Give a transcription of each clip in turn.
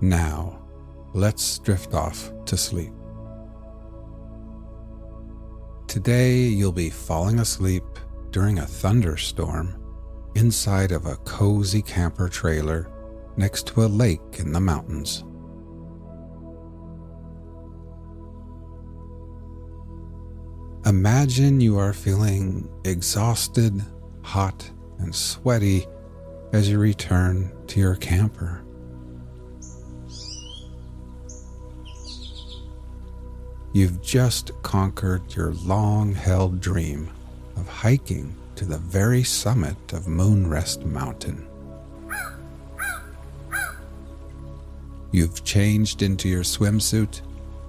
Now, let's drift off to sleep. Today, you'll be falling asleep during a thunderstorm inside of a cozy camper trailer next to a lake in the mountains. Imagine you are feeling exhausted, hot, and sweaty as you return to your camper. You've just conquered your long-held dream of hiking to the very summit of Moonrest Mountain. You've changed into your swimsuit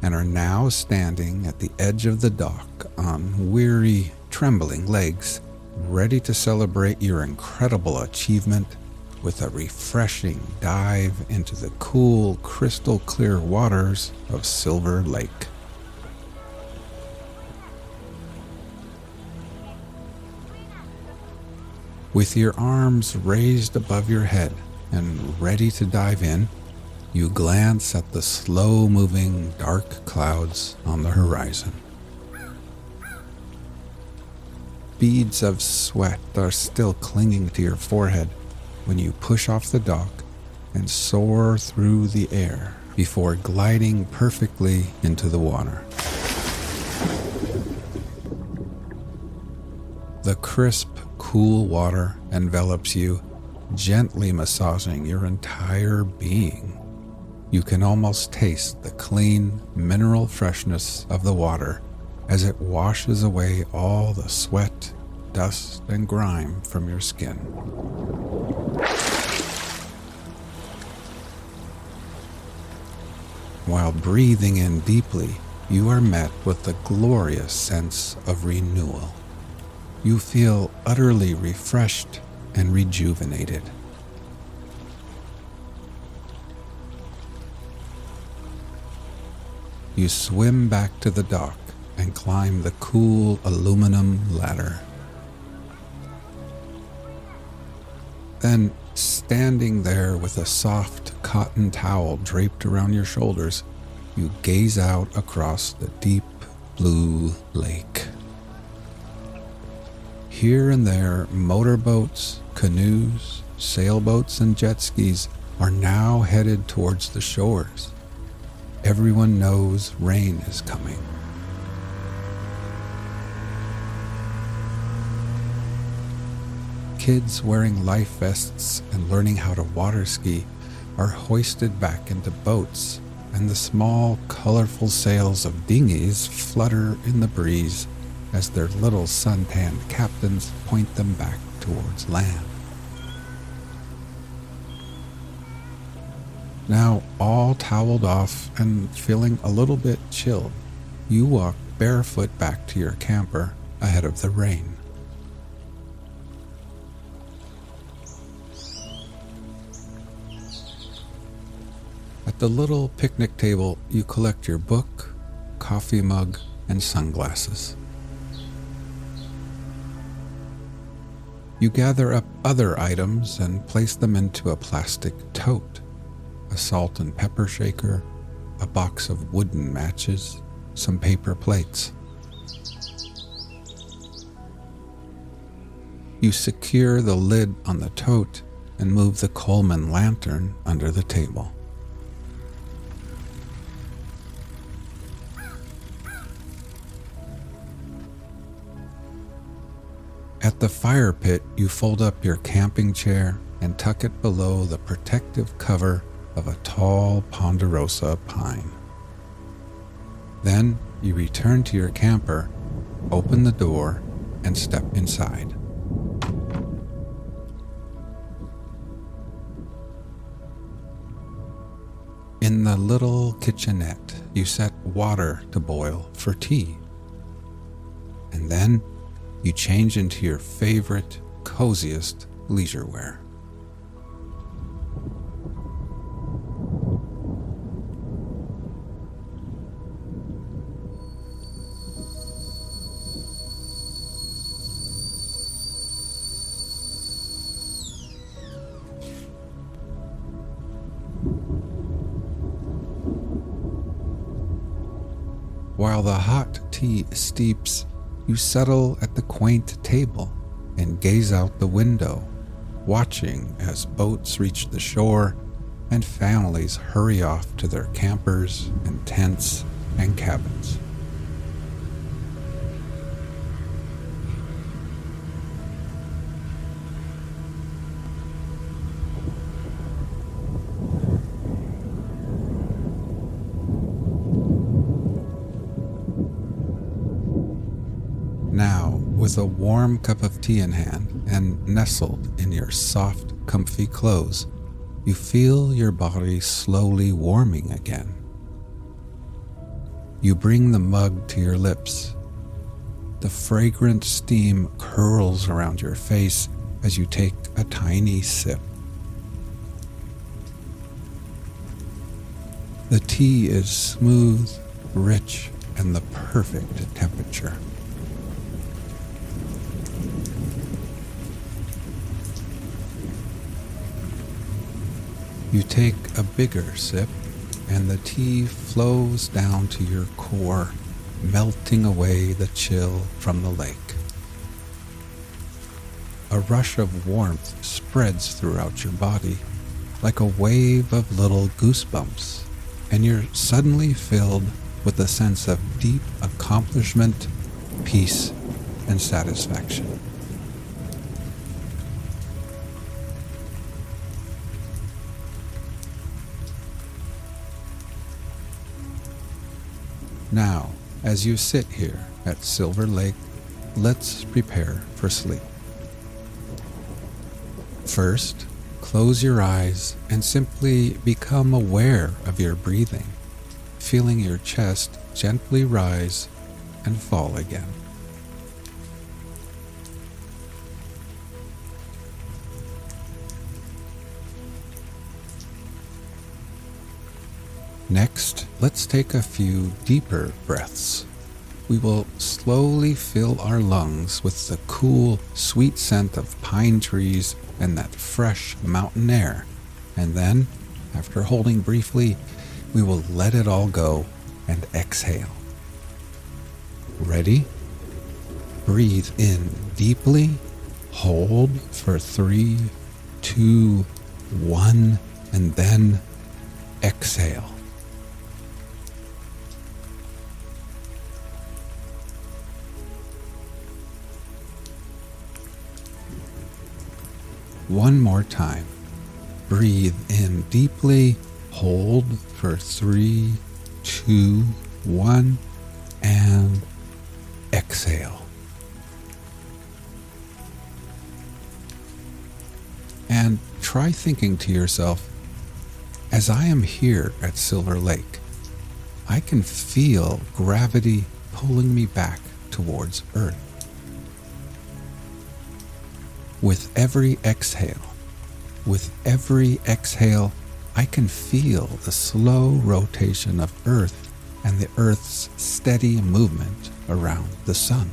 and are now standing at the edge of the dock on weary, trembling legs, ready to celebrate your incredible achievement with a refreshing dive into the cool, crystal-clear waters of Silver Lake. With your arms raised above your head and ready to dive in, you glance at the slow-moving dark clouds on the horizon. Beads of sweat are still clinging to your forehead when you push off the dock and soar through the air before gliding perfectly into the water. The crisp, cool water envelops you, gently massaging your entire being. You can almost taste the clean, mineral freshness of the water as it washes away all the sweat, dust, and grime from your skin. While breathing in deeply, you are met with the glorious sense of renewal. You feel utterly refreshed and rejuvenated. You swim back to the dock and climb the cool aluminum ladder. Then, standing there with a soft cotton towel draped around your shoulders, you gaze out across the deep blue lake. Here and there, motorboats, canoes, sailboats, and jet skis are now headed towards the shores. Everyone knows rain is coming. Kids wearing life vests and learning how to water ski are hoisted back into boats, and the small, colorful sails of dinghies flutter in the breeze as their little suntanned captains point them back towards land. Now, all toweled off and feeling a little bit chilled, you walk barefoot back to your camper ahead of the rain. At the little picnic table, you collect your book, coffee mug, and sunglasses. You gather up other items and place them into a plastic tote. A salt and pepper shaker, a box of wooden matches, some paper plates. You secure the lid on the tote and move the Coleman lantern under the table. At the fire pit, you fold up your camping chair and tuck it below the protective cover of a tall ponderosa pine. Then you return to your camper, open the door, and step inside. In the little kitchenette, you set water to boil for tea. And then you change into your favorite, coziest leisure wear. while the hot tea steeps, you settle at the quaint table and gaze out the window, watching as boats reach the shore and families hurry off to their campers and tents and cabins. Now, with a warm cup of tea in hand and nestled in your soft, comfy clothes, you feel your body slowly warming again. You bring the mug to your lips. The fragrant steam curls around your face as you take a tiny sip. The tea is smooth, rich, and the perfect temperature. You take a bigger sip, and the tea flows down to your core, melting away the chill from the lake. A rush of warmth spreads throughout your body, like a wave of little goosebumps, and you're suddenly filled with a sense of deep accomplishment, peace, and satisfaction. Now, as you sit here at Silver Lake, let's prepare for sleep. First, close your eyes and simply become aware of your breathing, feeling your chest gently rise and fall again. Next, let's take a few deeper breaths. We will slowly fill our lungs with the cool, sweet scent of pine trees and that fresh mountain air. And then, after holding briefly, we will let it all go and exhale. Ready? Breathe in deeply, hold for 3, 2, 1, and then exhale. One more time. Breathe in deeply, hold for 3, 2, 1, and exhale. And try thinking to yourself, as I am here at Silver Lake, I can feel gravity pulling me back towards Earth. With every exhale, I can feel the slow rotation of Earth and the Earth's steady movement around the sun.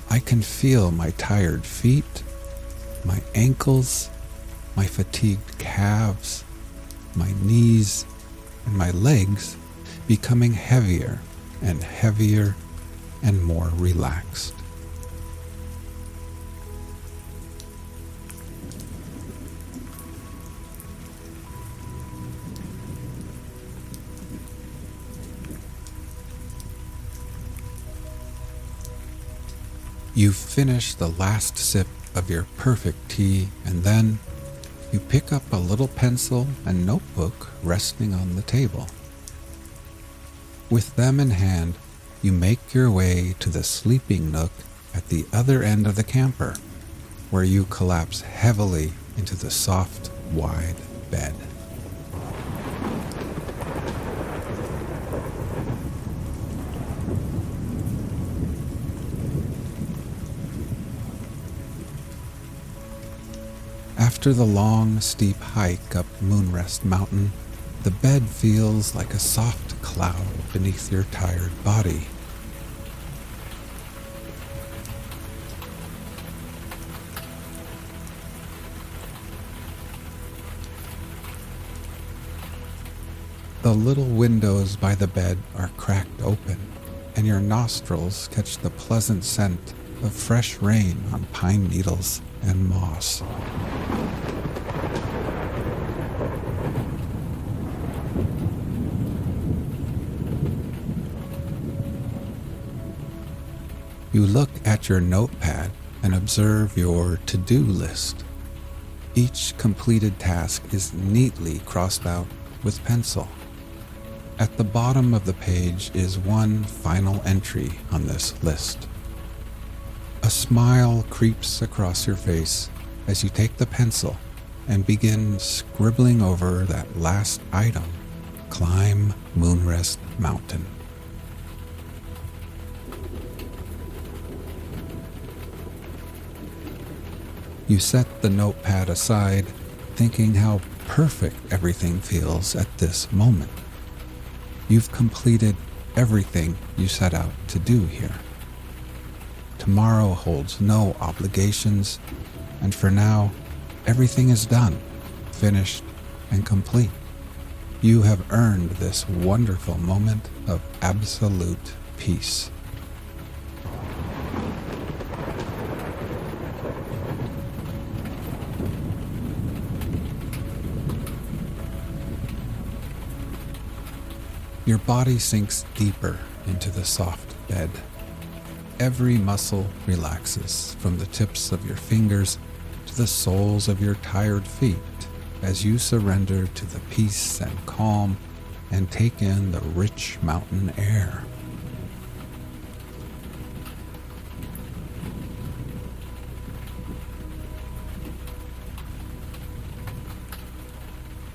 I can feel my tired feet, my ankles, my fatigued calves, my knees, and my legs becoming heavier and heavier and more relaxed. You finish the last sip of your perfect tea, and then you pick up a little pencil and notebook resting on the table. With them in hand, you make your way to the sleeping nook at the other end of the camper, where you collapse heavily into the soft, wide bed. After the long, steep hike up Moonrest Mountain, the bed feels like a soft cloud beneath your tired body. The little windows by the bed are cracked open, and your nostrils catch the pleasant scent of fresh rain on pine needles and moss. You look at your notepad and observe your to-do list. Each completed task is neatly crossed out with pencil. At the bottom of the page is one final entry on this list. A smile creeps across your face as you take the pencil and begin scribbling over that last item: climb Moonrest Mountain. You set the notepad aside, thinking how perfect everything feels at this moment. You've completed everything you set out to do here. Tomorrow holds no obligations, and for now, everything is done, finished, and complete. You have earned this wonderful moment of absolute peace. Your body sinks deeper into the soft bed. Every muscle relaxes from the tips of your fingers to the soles of your tired feet as you surrender to the peace and calm and take in the rich mountain air.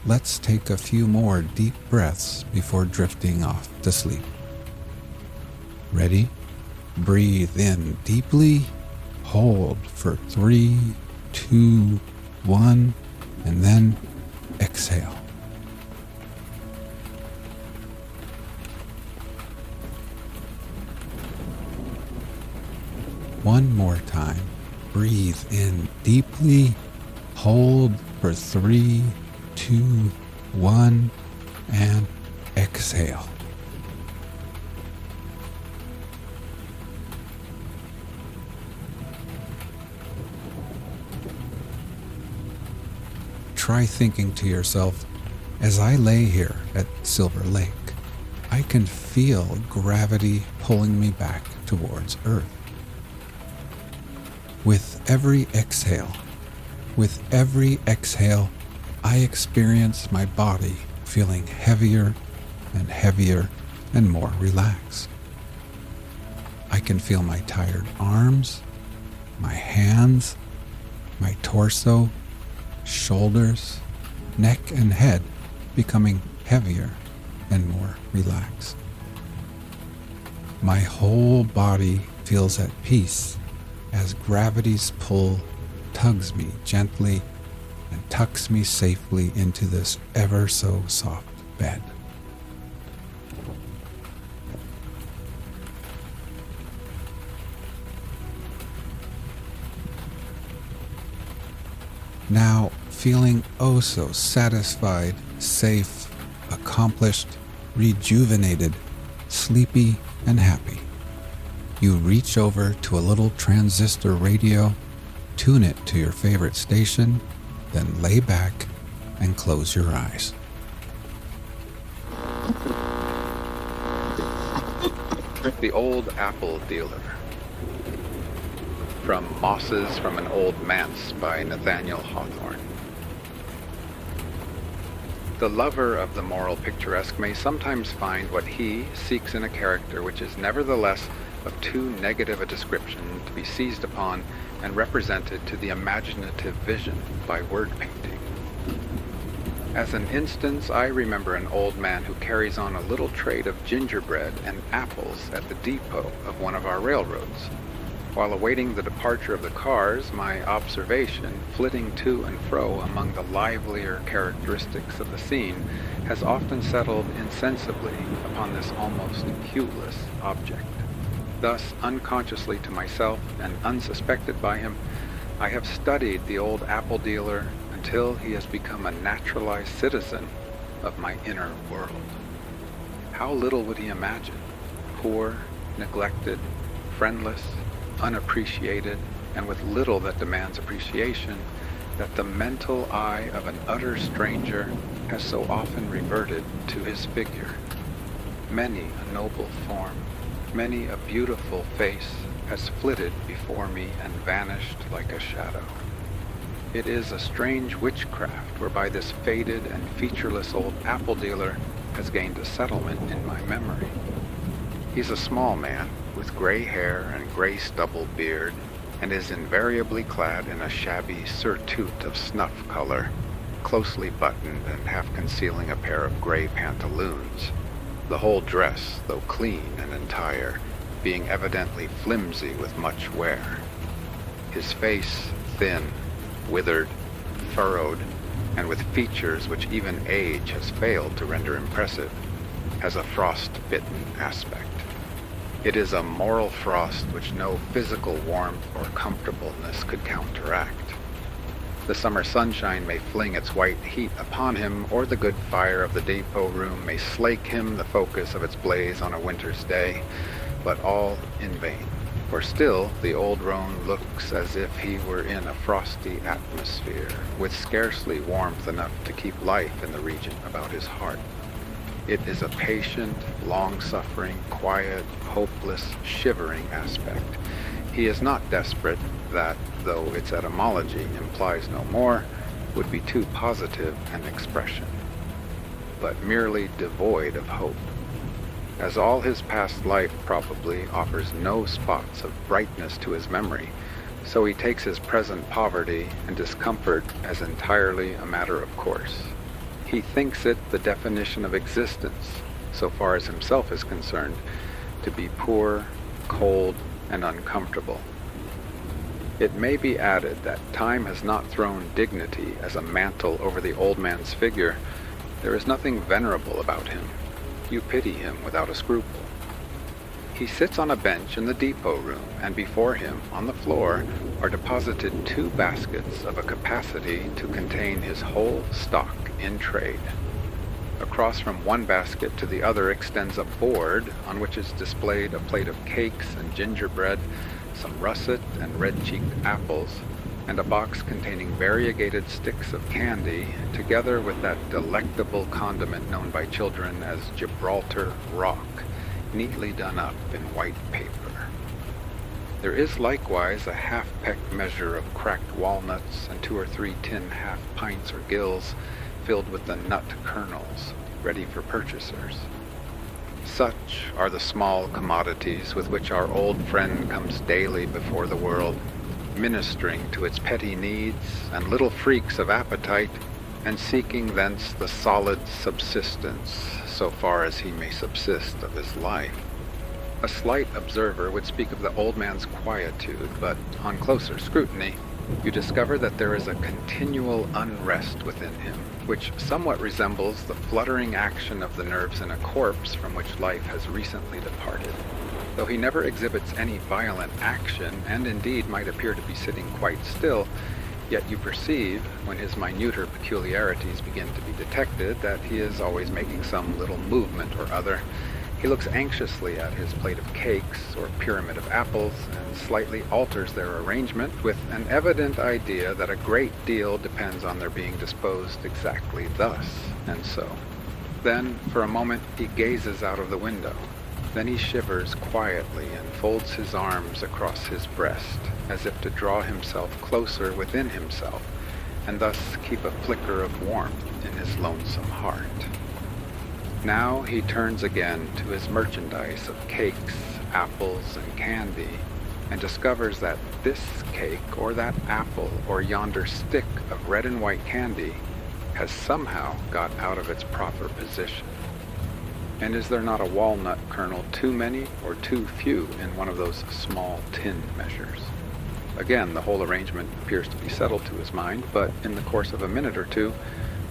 Let's take a few more deep breaths before drifting off to sleep. Ready? Breathe in deeply, hold for 3, 2, 1, and then exhale. One more time. Breathe in deeply, hold for 3, 2, 1, and exhale. Try thinking to yourself, as I lay here at Silver Lake, I can feel gravity pulling me back towards Earth. With every exhale, I experience my body feeling heavier and heavier and more relaxed. I can feel my tired arms, my hands, my torso, shoulders, neck, and head becoming heavier and more relaxed. My whole body feels at peace as gravity's pull tugs me gently and tucks me safely into this ever so soft bed. Now, feeling oh so satisfied, safe, accomplished, rejuvenated, sleepy, and happy, you reach over to a little transistor radio, tune it to your favorite station, then lay back and close your eyes. The Old Apple Dealer. From Mosses from an Old Manse by Nathaniel Hawthorne. The lover of the moral picturesque may sometimes find what he seeks in a character which is nevertheless of too negative a description to be seized upon and represented to the imaginative vision by word painting. As an instance, I remember an old man who carries on a little trade of gingerbread and apples at the depot of one of our railroads. While awaiting the departure of the cars, my observation, flitting to and fro among the livelier characteristics of the scene, has often settled insensibly upon this almost hueless object. Thus, unconsciously to myself and unsuspected by him, I have studied the old apple dealer until he has become a naturalized citizen of my inner world. How little would he imagine, poor, neglected, friendless, unappreciated, and with little that demands appreciation, that the mental eye of an utter stranger has so often reverted to his figure. Many a noble form, many a beautiful face has flitted before me and vanished like a shadow. It is a strange witchcraft whereby this faded and featureless old apple dealer has gained a settlement in my memory. He's a small man with gray hair and gray stubble beard, and is invariably clad in a shabby surtout of snuff color, closely buttoned and half concealing a pair of gray pantaloons, the whole dress, though clean and entire, being evidently flimsy with much wear. His face thin, withered, furrowed, and with features which even age has failed to render impressive, has a frost-bitten aspect. It is a moral frost which no physical warmth or comfortableness could counteract. The summer sunshine may fling its white heat upon him, or the good fire of the depot room may slake him the focus of its blaze on a winter's day, but all in vain, for still the old roan looks as if he were in a frosty atmosphere, with scarcely warmth enough to keep life in the region about his heart. It is a patient, long-suffering, quiet, hopeless, shivering aspect. He is not desperate, that, though its etymology implies no more, would be too positive an expression, but merely devoid of hope. As all his past life probably offers no spots of brightness to his memory, so he takes his present poverty and discomfort as entirely a matter of course. He thinks it the definition of existence, so far as himself is concerned, to be poor, cold, and uncomfortable. It may be added that time has not thrown dignity as a mantle over the old man's figure. There is nothing venerable about him. You pity him without a scruple. He sits on a bench in the depot room, and before him, on the floor, are deposited 2 baskets of a capacity to contain his whole stock in trade. Across from one basket to the other extends a board on which is displayed a plate of cakes and gingerbread, some russet and red-cheeked apples, and a box containing variegated sticks of candy, together with that delectable condiment known by children as Gibraltar Rock, neatly done up in white paper. There is likewise a half-pecked measure of cracked walnuts and 2 or 3 tin half-pints or gills filled with the nut kernels, ready for purchasers. Such are the small commodities with which our old friend comes daily before the world, ministering to its petty needs and little freaks of appetite, and seeking thence the solid subsistence, so far as he may subsist, of his life. A slight observer would speak of the old man's quietude, but on closer scrutiny, you discover that there is a continual unrest within him, which somewhat resembles the fluttering action of the nerves in a corpse from which life has recently departed. Though he never exhibits any violent action, and indeed might appear to be sitting quite still, yet you perceive, when his minuter peculiarities begin to be detected, that he is always making some little movement or other. He looks anxiously at his plate of cakes or pyramid of apples, and slightly alters their arrangement, with an evident idea that a great deal depends on their being disposed exactly thus and so. Then, for a moment, he gazes out of the window. Then he shivers quietly and folds his arms across his breast, as if to draw himself closer within himself, and thus keep a flicker of warmth in his lonesome heart. Now he turns again to his merchandise of cakes, apples, and candy, and discovers that this cake or that apple or yonder stick of red and white candy has somehow got out of its proper position. And is there not a walnut kernel too many or too few in one of those small tin measures? Again, the whole arrangement appears to be settled to his mind, but in the course of a minute or two,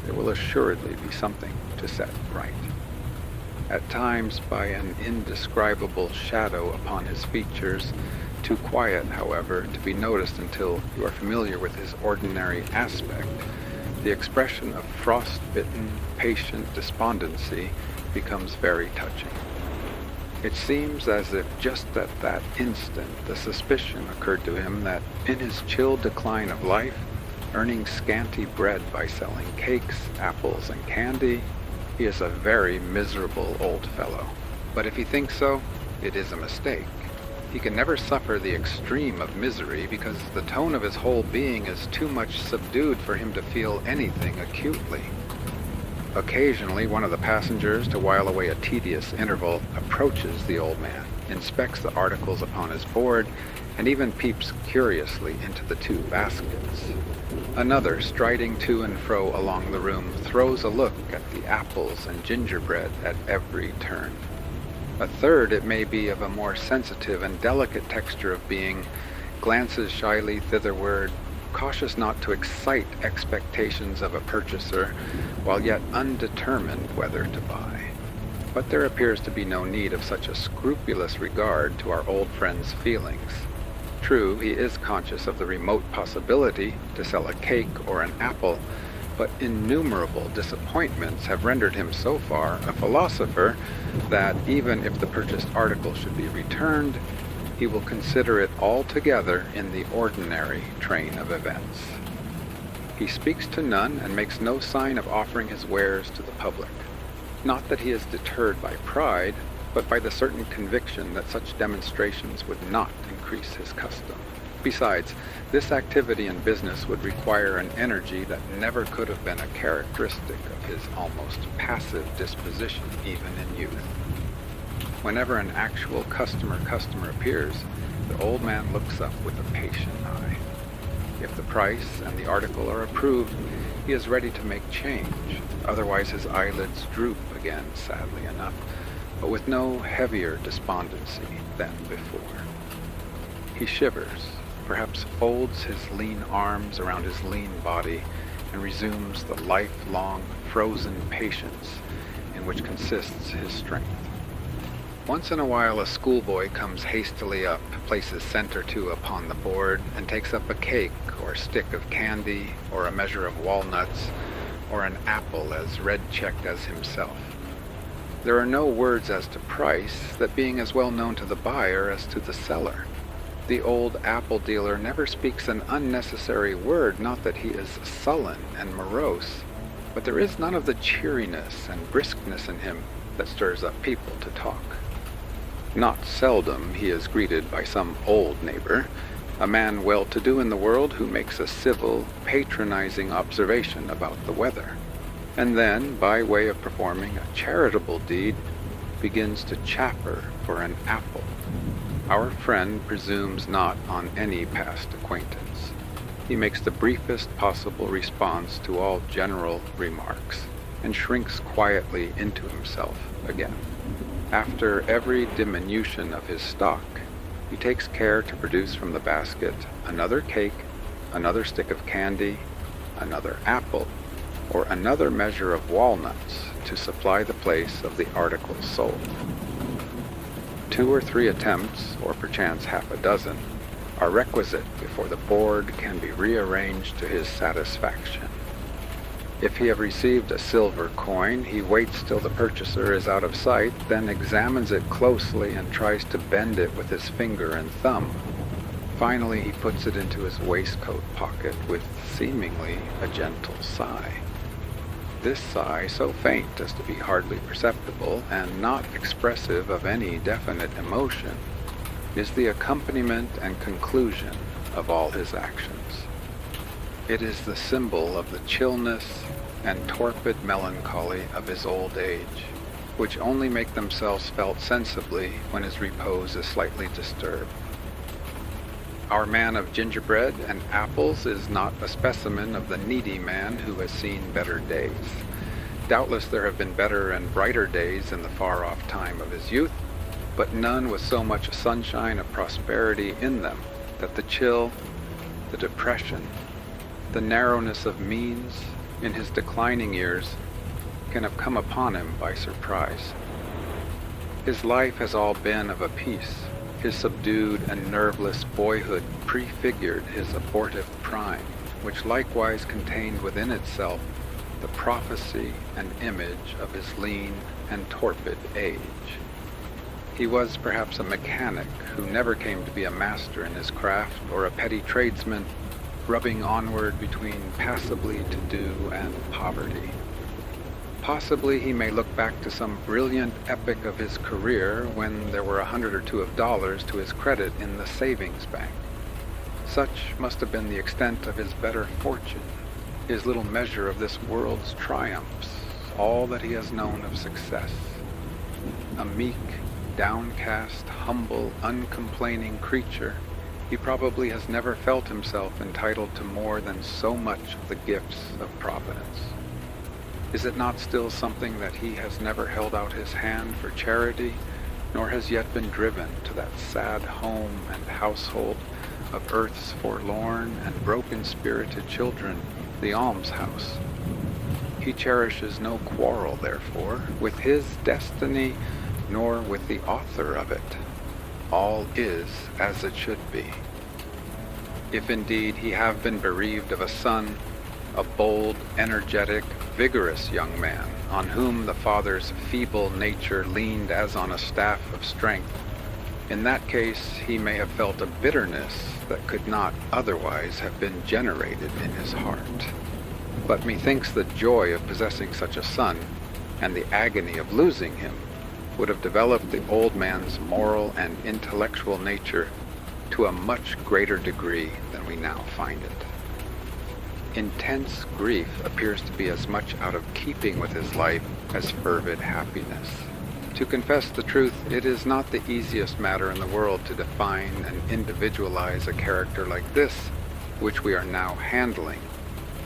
there will assuredly be something to set right. At times, by an indescribable shadow upon his features, too quiet, however, to be noticed until you are familiar with his ordinary aspect, the expression of frost-bitten, patient despondency becomes very touching. It seems as if just at that instant the suspicion occurred to him that in his chill decline of life, earning scanty bread by selling cakes, apples, and candy, he is a very miserable old fellow. But if he thinks so, it is a mistake. He can never suffer the extreme of misery because the tone of his whole being is too much subdued for him to feel anything acutely. Occasionally, one of the passengers, to while away a tedious interval, approaches the old man, inspects the articles upon his board, and even peeps curiously into the two baskets. Another, striding to and fro along the room, throws a look at the apples and gingerbread at every turn. A third, it may be of a more sensitive and delicate texture of being, glances shyly thitherward, cautious not to excite expectations of a purchaser, while yet undetermined whether to buy. But there appears to be no need of such a scrupulous regard to our old friend's feelings. True, he is conscious of the remote possibility to sell a cake or an apple, but innumerable disappointments have rendered him so far a philosopher that even if the purchased article should be returned, he will consider it altogether in the ordinary train of events. He speaks to none and makes no sign of offering his wares to the public. Not that he is deterred by pride, but by the certain conviction that such demonstrations would not increase his custom. Besides, this activity in business would require an energy that never could have been a characteristic of his almost passive disposition even in youth. Whenever an actual customer appears, the old man looks up with a patient eye. If the price and the article are approved, he is ready to make change. Otherwise his eyelids droop again, sadly enough, but with no heavier despondency than before. He shivers, perhaps folds his lean arms around his lean body, and resumes the lifelong, frozen patience in which consists his strength. Once in a while a schoolboy comes hastily up, places cent or two upon the board, and takes up a cake or stick of candy or a measure of walnuts or an apple as red-checked as himself. There are no words as to price, that being as well known to the buyer as to the seller. The old apple dealer never speaks an unnecessary word, not that he is sullen and morose, but there is none of the cheeriness and briskness in him that stirs up people to talk. Not seldom he is greeted by some old neighbor, a man well-to-do in the world who makes a civil, patronizing observation about the weather, and then, by way of performing a charitable deed, begins to chaffer for an apple. Our friend presumes not on any past acquaintance. He makes the briefest possible response to all general remarks, and shrinks quietly into himself again. After every diminution of his stock, he takes care to produce from the basket another cake, another stick of candy, another apple, or another measure of walnuts to supply the place of the articles sold. 2 or 3 attempts, or perchance half a dozen, are requisite before the board can be rearranged to his satisfaction. If he have received a silver coin, he waits till the purchaser is out of sight, then examines it closely and tries to bend it with his finger and thumb. Finally, he puts it into his waistcoat pocket with seemingly a gentle sigh. This sigh, so faint as to be hardly perceptible and not expressive of any definite emotion, is the accompaniment and conclusion of all his actions. It is the symbol of the chillness and torpid melancholy of his old age, which only make themselves felt sensibly when his repose is slightly disturbed. Our man of gingerbread and apples is not a specimen of the needy man who has seen better days. Doubtless there have been better and brighter days in the far-off time of his youth, but none with so much sunshine of prosperity in them that the chill, the depression, the narrowness of means in his declining years can have come upon him by surprise. His life has all been of a piece. His subdued and nerveless boyhood prefigured his abortive prime, which likewise contained within itself the prophecy and image of his lean and torpid age. He was perhaps a mechanic who never came to be a master in his craft, or a petty tradesman rubbing onward between passably to do and poverty. Possibly he may look back to some brilliant epic of his career when there were $100 or $2 to his credit in the savings bank. Such must have been the extent of his better fortune, his little measure of this world's triumphs, all that he has known of success. A meek, downcast, humble, uncomplaining creature, he probably has never felt himself entitled to more than so much of the gifts of Providence. Is it not still something that he has never held out his hand for charity, nor has yet been driven to that sad home and household of earth's forlorn and broken-spirited children, the almshouse? He cherishes no quarrel, therefore, with his destiny, nor with the author of it. All is as it should be. If indeed he have been bereaved of a son, a bold, energetic, vigorous young man, on whom the father's feeble nature leaned as on a staff of strength, in that case he may have felt a bitterness that could not otherwise have been generated in his heart. But methinks the joy of possessing such a son, and the agony of losing him, would have developed the old man's moral and intellectual nature to a much greater degree than we now find it. Intense grief appears to be as much out of keeping with his life as fervid happiness. To confess the truth, it is not the easiest matter in the world to define and individualize a character like this, which we are now handling.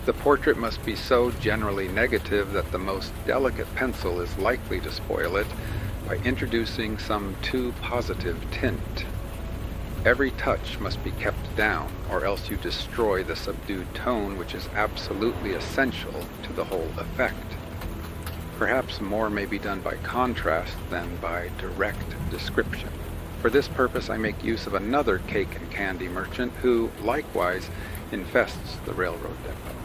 The portrait must be so generally negative that the most delicate pencil is likely to spoil it by introducing some too positive tint. Every touch must be kept down, or else you destroy the subdued tone which is absolutely essential to the whole effect. Perhaps more may be done by contrast than by direct description. For this purpose I make use of another cake and candy merchant who, likewise, infests the railroad depot.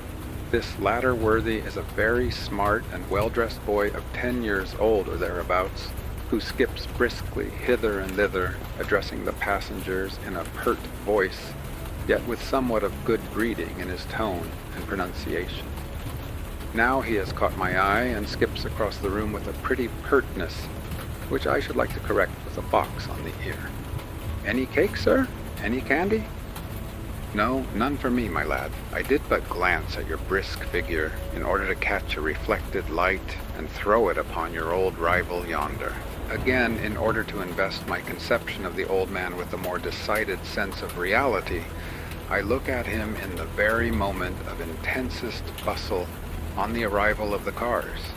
This latter worthy is a very smart and well-dressed boy of 10 years old or thereabouts, who skips briskly hither and thither, addressing the passengers in a pert voice, yet with somewhat of good breeding in his tone and pronunciation. Now he has caught my eye and skips across the room with a pretty pertness, which I should like to correct with a box on the ear. "Any cake, sir? Any candy?" "No, none for me, my lad. I did but glance at your brisk figure in order to catch a reflected light and throw it upon your old rival yonder." Again, in order to invest my conception of the old man with a more decided sense of reality, I look at him in the very moment of intensest bustle on the arrival of the cars.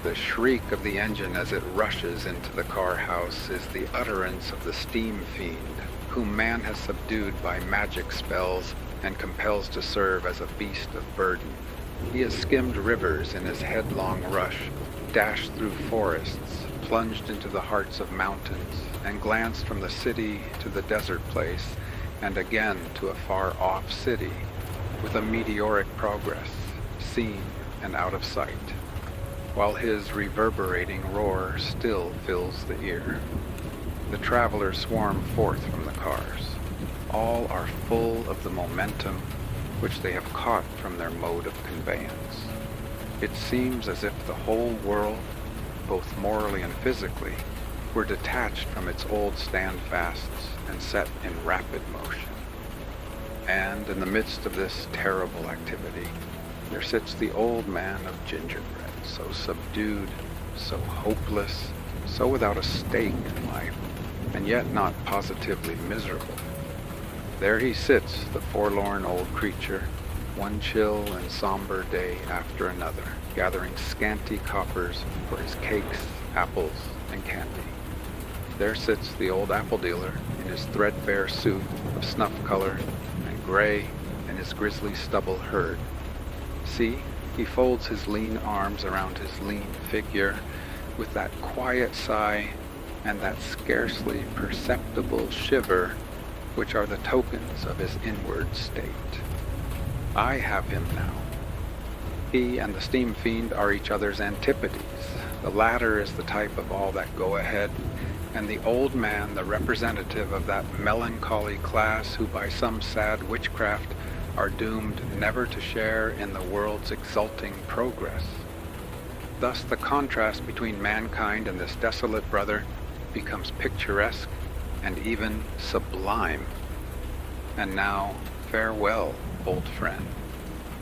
The shriek of the engine as it rushes into the car house is the utterance of the steam fiend, whom man has subdued by magic spells and compels to serve as a beast of burden. He has skimmed rivers in his headlong rush, dashed through forests, plunged into the hearts of mountains, and glanced from the city to the desert place, and again to a far-off city, with a meteoric progress, seen and out of sight, while his reverberating roar still fills the ear. The travelers swarm forth from the cars. All are full of the momentum which they have caught from their mode of conveyance. It seems as if the whole world, both morally and physically, were detached from its old standfasts and set in rapid motion. And in the midst of this terrible activity, there sits the old man of gingerbread, so subdued, so hopeless, so without a stake in life, and yet not positively miserable. There he sits, the forlorn old creature, one chill and somber day after another, gathering scanty coppers for his cakes, apples, and candy. There sits the old apple dealer in his threadbare suit of snuff color and gray, and his grisly stubble herd. See, he folds his lean arms around his lean figure with that quiet sigh and that scarcely perceptible shiver which are the tokens of his inward state. I have him now. He and the steam fiend are each other's antipodes, The latter is the type of all that go ahead, and the old man the representative of that melancholy class who by some sad witchcraft are doomed never to share in the world's exulting progress. Thus the contrast between mankind and this desolate brother becomes picturesque and even sublime. And now, farewell, old friend.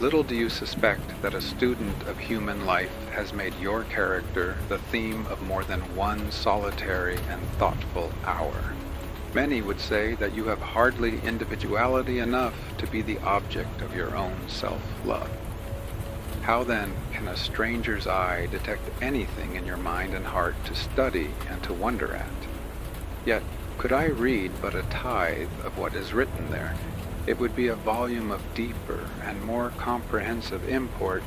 Little do you suspect that a student of human life has made your character the theme of more than one solitary and thoughtful hour. Many would say that you have hardly individuality enough to be the object of your own self-love. How then can a stranger's eye detect anything in your mind and heart to study and to wonder at? Yet, could I read but a tithe of what is written there, it would be a volume of deeper and more comprehensive import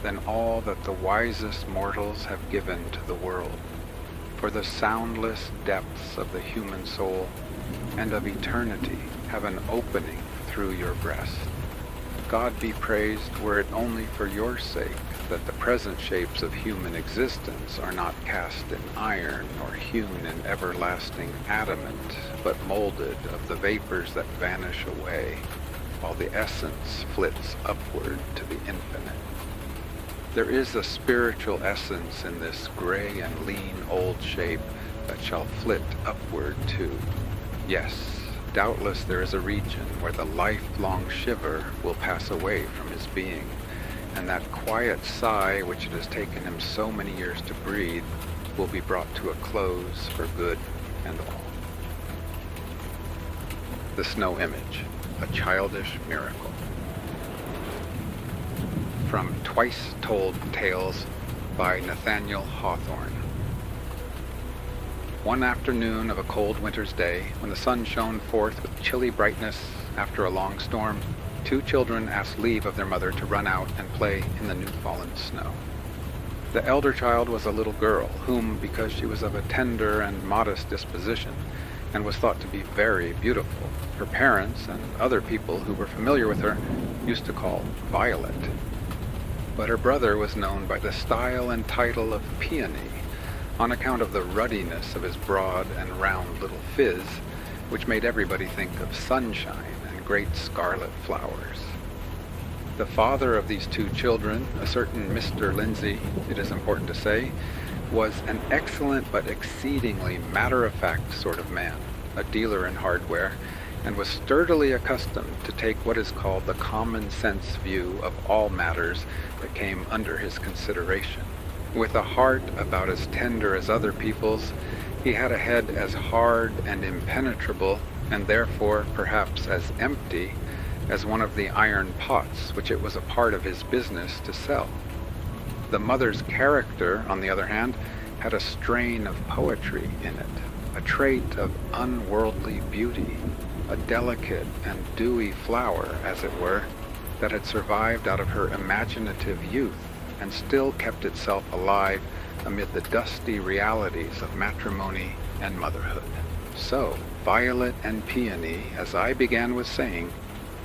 than all that the wisest mortals have given to the world. For the soundless depths of the human soul and of eternity have an opening through your breast. God be praised, were it only for your sake that the present shapes of human existence are not cast in iron or hewn in everlasting adamant, but molded of the vapors that vanish away, while the essence flits upward to the infinite. There is a spiritual essence in this gray and lean old shape that shall flit upward too. Yes, doubtless there is a region where the lifelong shiver will pass away from his being, and that quiet sigh which it has taken him so many years to breathe will be brought to a close for good and all. The Snow Image, a Childish Miracle. From Twice Told Tales by Nathaniel Hawthorne. One afternoon of a cold winter's day, when the sun shone forth with chilly brightness after a long storm, two children asked leave of their mother to run out and play in the new-fallen snow. The elder child was a little girl, whom, because she was of a tender and modest disposition, and was thought to be very beautiful, her parents and other people who were familiar with her used to call Violet. But her brother was known by the style and title of Peony, on account of the ruddiness of his broad and round little phiz, which made everybody think of sunshine and great scarlet flowers. The father of these two children, a certain Mr. Lindsay, it is important to say, was an excellent but exceedingly matter-of-fact sort of man, a dealer in hardware, and was sturdily accustomed to take what is called the common sense view of all matters that came under his consideration. With a heart about as tender as other people's, he had a head as hard and impenetrable, and therefore perhaps as empty, as one of the iron pots which it was a part of his business to sell. The mother's character, on the other hand, had a strain of poetry in it, a trait of unworldly beauty, a delicate and dewy flower, as it were, that had survived out of her imaginative youth and still kept itself alive amid the dusty realities of matrimony and motherhood. So, Violet and Peony, as I began with saying,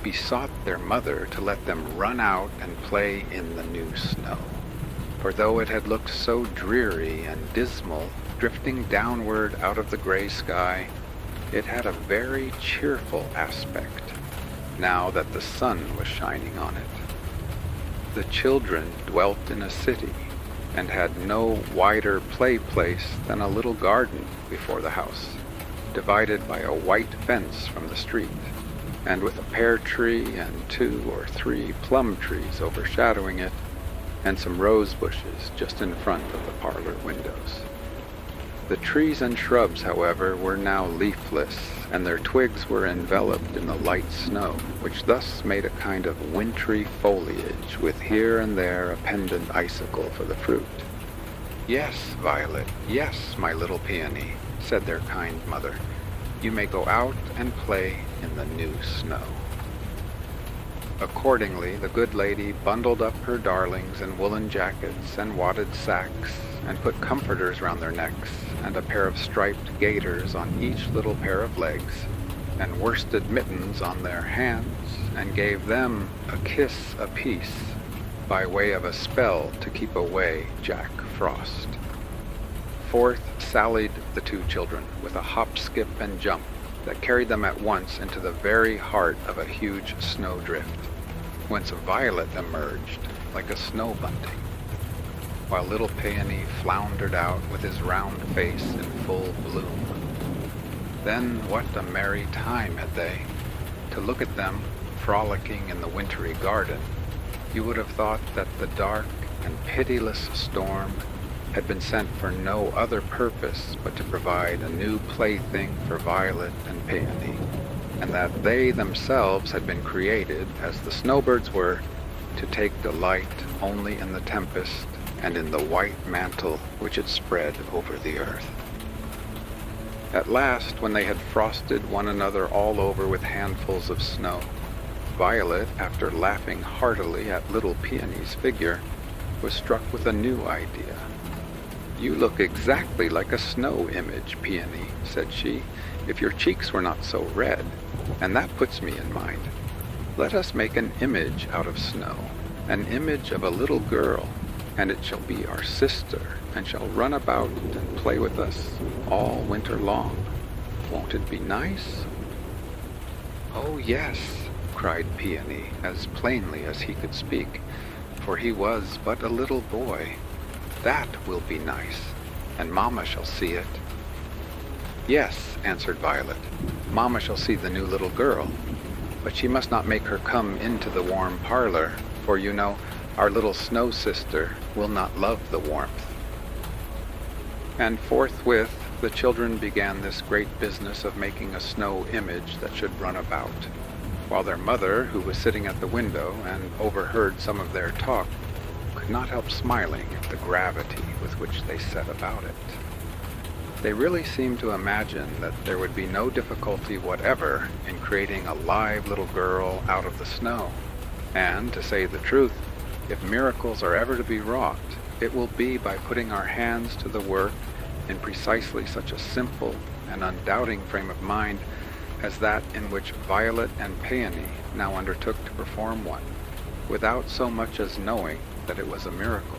besought their mother to let them run out and play in the new snow. For though it had looked so dreary and dismal, drifting downward out of the gray sky, it had a very cheerful aspect, now that the sun was shining on it. The children dwelt in a city, and had no wider play place than a little garden before the house, divided by a white fence from the street, and with a pear tree and 2 or 3 plum trees overshadowing it, and some rose bushes just in front of the parlor windows. The trees and shrubs, however, were now leafless, and their twigs were enveloped in the light snow, which thus made a kind of wintry foliage, with here and there a pendant icicle for the fruit. "Yes, Violet, yes, my little Peony," said their kind mother. "You may go out and play in the new snow." Accordingly, the good lady bundled up her darlings in woolen jackets and wadded sacks, and put comforters round their necks, and a pair of striped gaiters on each little pair of legs, and worsted mittens on their hands, and gave them a kiss apiece, by way of a spell to keep away Jack Frost. forth sallied the two children with a hop, skip, and jump that carried them at once into the very heart of a huge snowdrift, whence Violet emerged like a snow bunting, while little Peony floundered out with his round face in full bloom. Then what a merry time had they! To look at them frolicking in the wintry garden, you would have thought that the dark and pitiless storm had been sent for no other purpose but to provide a new plaything for Violet and Peony, and that they themselves had been created, as the snowbirds were, to take delight only in the tempest and in the white mantle which it spread over the earth. At last, when they had frosted one another all over with handfuls of snow, Violet, after laughing heartily at little Peony's figure, was struck with a new idea. "You look exactly like a snow image, Peony," said she, "if your cheeks were not so red, and that puts me in mind. Let us make an image out of snow, an image of a little girl, and it shall be our sister, and shall run about and play with us all winter long. Won't it be nice?" "Oh, yes," cried Peony, as plainly as he could speak, for he was but a little boy. "That will be nice, and Mamma shall see it." "Yes," answered Violet, "Mamma shall see the new little girl, but she must not make her come into the warm parlor, for you know our little snow sister will not love the warmth." And forthwith the children began this great business of making a snow image that should run about, while their mother, who was sitting at the window and overheard some of their talk, could not help smiling at the gravity with which they set about it. They really seemed to imagine that there would be no difficulty whatever in creating a live little girl out of the snow, and, to say the truth, if miracles are ever to be wrought, it will be by putting our hands to the work in precisely such a simple and undoubting frame of mind as that in which Violet and Peony now undertook to perform one, without so much as knowing that it was a miracle.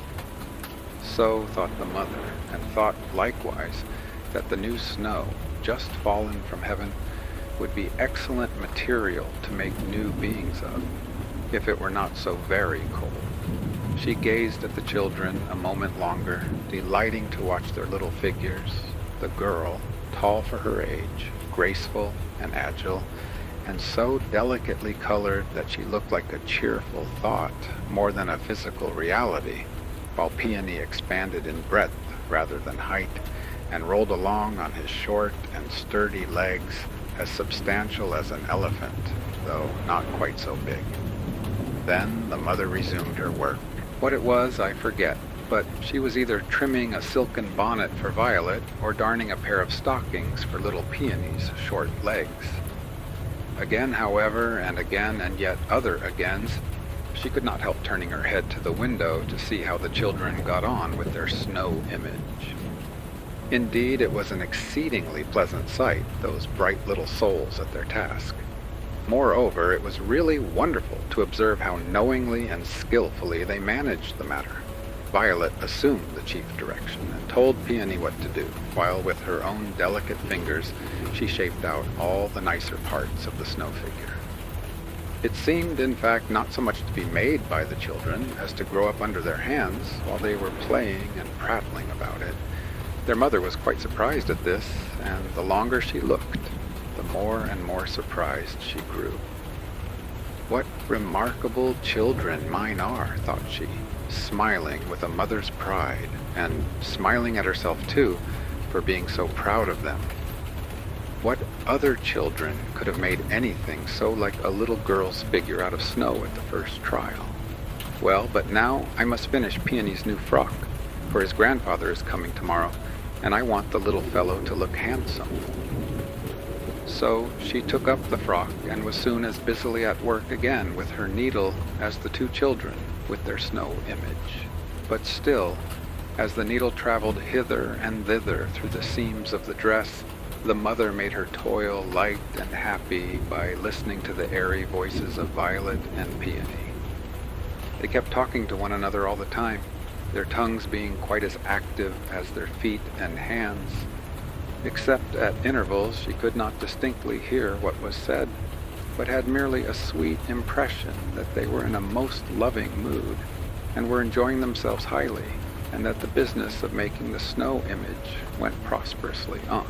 So thought the mother, and thought likewise that the new snow, just fallen from heaven, would be excellent material to make new beings of, if it were not so very cold. She gazed at the children a moment longer, delighting to watch their little figures, the girl, tall for her age, graceful and agile, and so delicately colored that she looked like a cheerful thought more than a physical reality, while Peony expanded in breadth rather than height, and rolled along on his short and sturdy legs, as substantial as an elephant, though not quite so big. Then the mother resumed her work. What it was I forget, but she was either trimming a silken bonnet for Violet or darning a pair of stockings for little Peony's short legs. Again, however, and again and yet other agains, she could not help turning her head to the window to see how the children got on with their snow image. Indeed, it was an exceedingly pleasant sight, those bright little souls at their task. Moreover, it was really wonderful to observe how knowingly and skillfully they managed the matter. Violet assumed the chief direction and told Peony what to do, while with her own delicate fingers she shaped out all the nicer parts of the snow figure. It seemed, in fact, not so much to be made by the children as to grow up under their hands while they were playing and prattling about it. Their mother was quite surprised at this, and the longer she looked, the more and more surprised she grew. "What remarkable children mine are," thought she, smiling with a mother's pride, and smiling at herself too for being so proud of them. What other children could have made anything so like a little girl's figure out of snow at the first trial? Well, but now I must finish Peony's new frock, for his grandfather is coming tomorrow, and I want the little fellow to look handsome. So she took up the frock and was soon as busily at work again with her needle as the two children with their snow image. But still, as the needle traveled hither and thither through the seams of the dress, the mother made her toil light and happy by listening to the airy voices of Violet and Peony. They kept talking to one another all the time, their tongues being quite as active as their feet and hands. Except at intervals she could not distinctly hear what was said, but had merely a sweet impression that they were in a most loving mood, and were enjoying themselves highly, and that the business of making the snow image went prosperously on.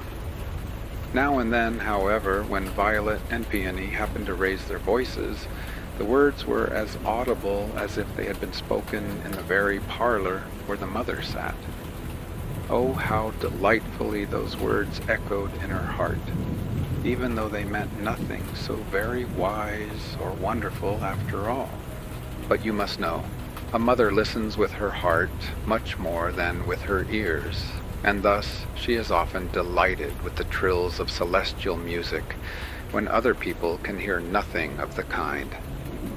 Now and then, however, when Violet and Peony happened to raise their voices, the words were as audible as if they had been spoken in the very parlor where the mother sat. Oh, how delightfully those words echoed in her heart, even though they meant nothing so very wise or wonderful after all. But you must know, a mother listens with her heart much more than with her ears, and thus she is often delighted with the trills of celestial music when other people can hear nothing of the kind.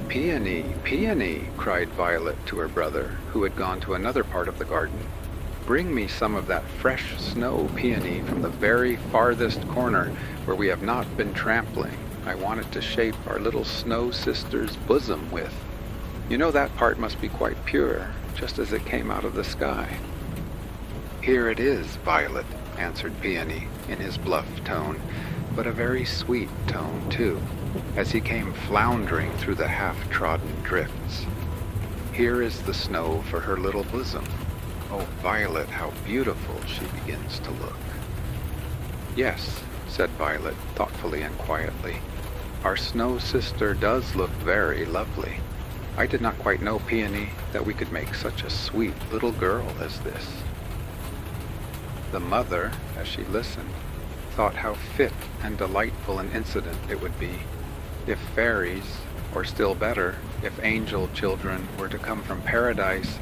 "Peony, Peony," cried Violet to her brother, who had gone to another part of the garden. "Bring me some of that fresh snow, Peony, from the very farthest corner where we have not been trampling. I want it to shape our little snow sister's bosom with. You know that part must be quite pure, just as it came out of the sky." "Here it is, Violet," answered Peony in his bluff tone, but a very sweet tone, too, as he came floundering through the half-trodden drifts. "Here is the snow for her little bosom. Oh, Violet, how beautiful she begins to look." "Yes," said Violet, thoughtfully and quietly, "our snow sister does look very lovely. I did not quite know, Peony, that we could make such a sweet little girl as this." The mother, as she listened, thought how fit and delightful an incident it would be if fairies, or still better, if angel children were to come from paradise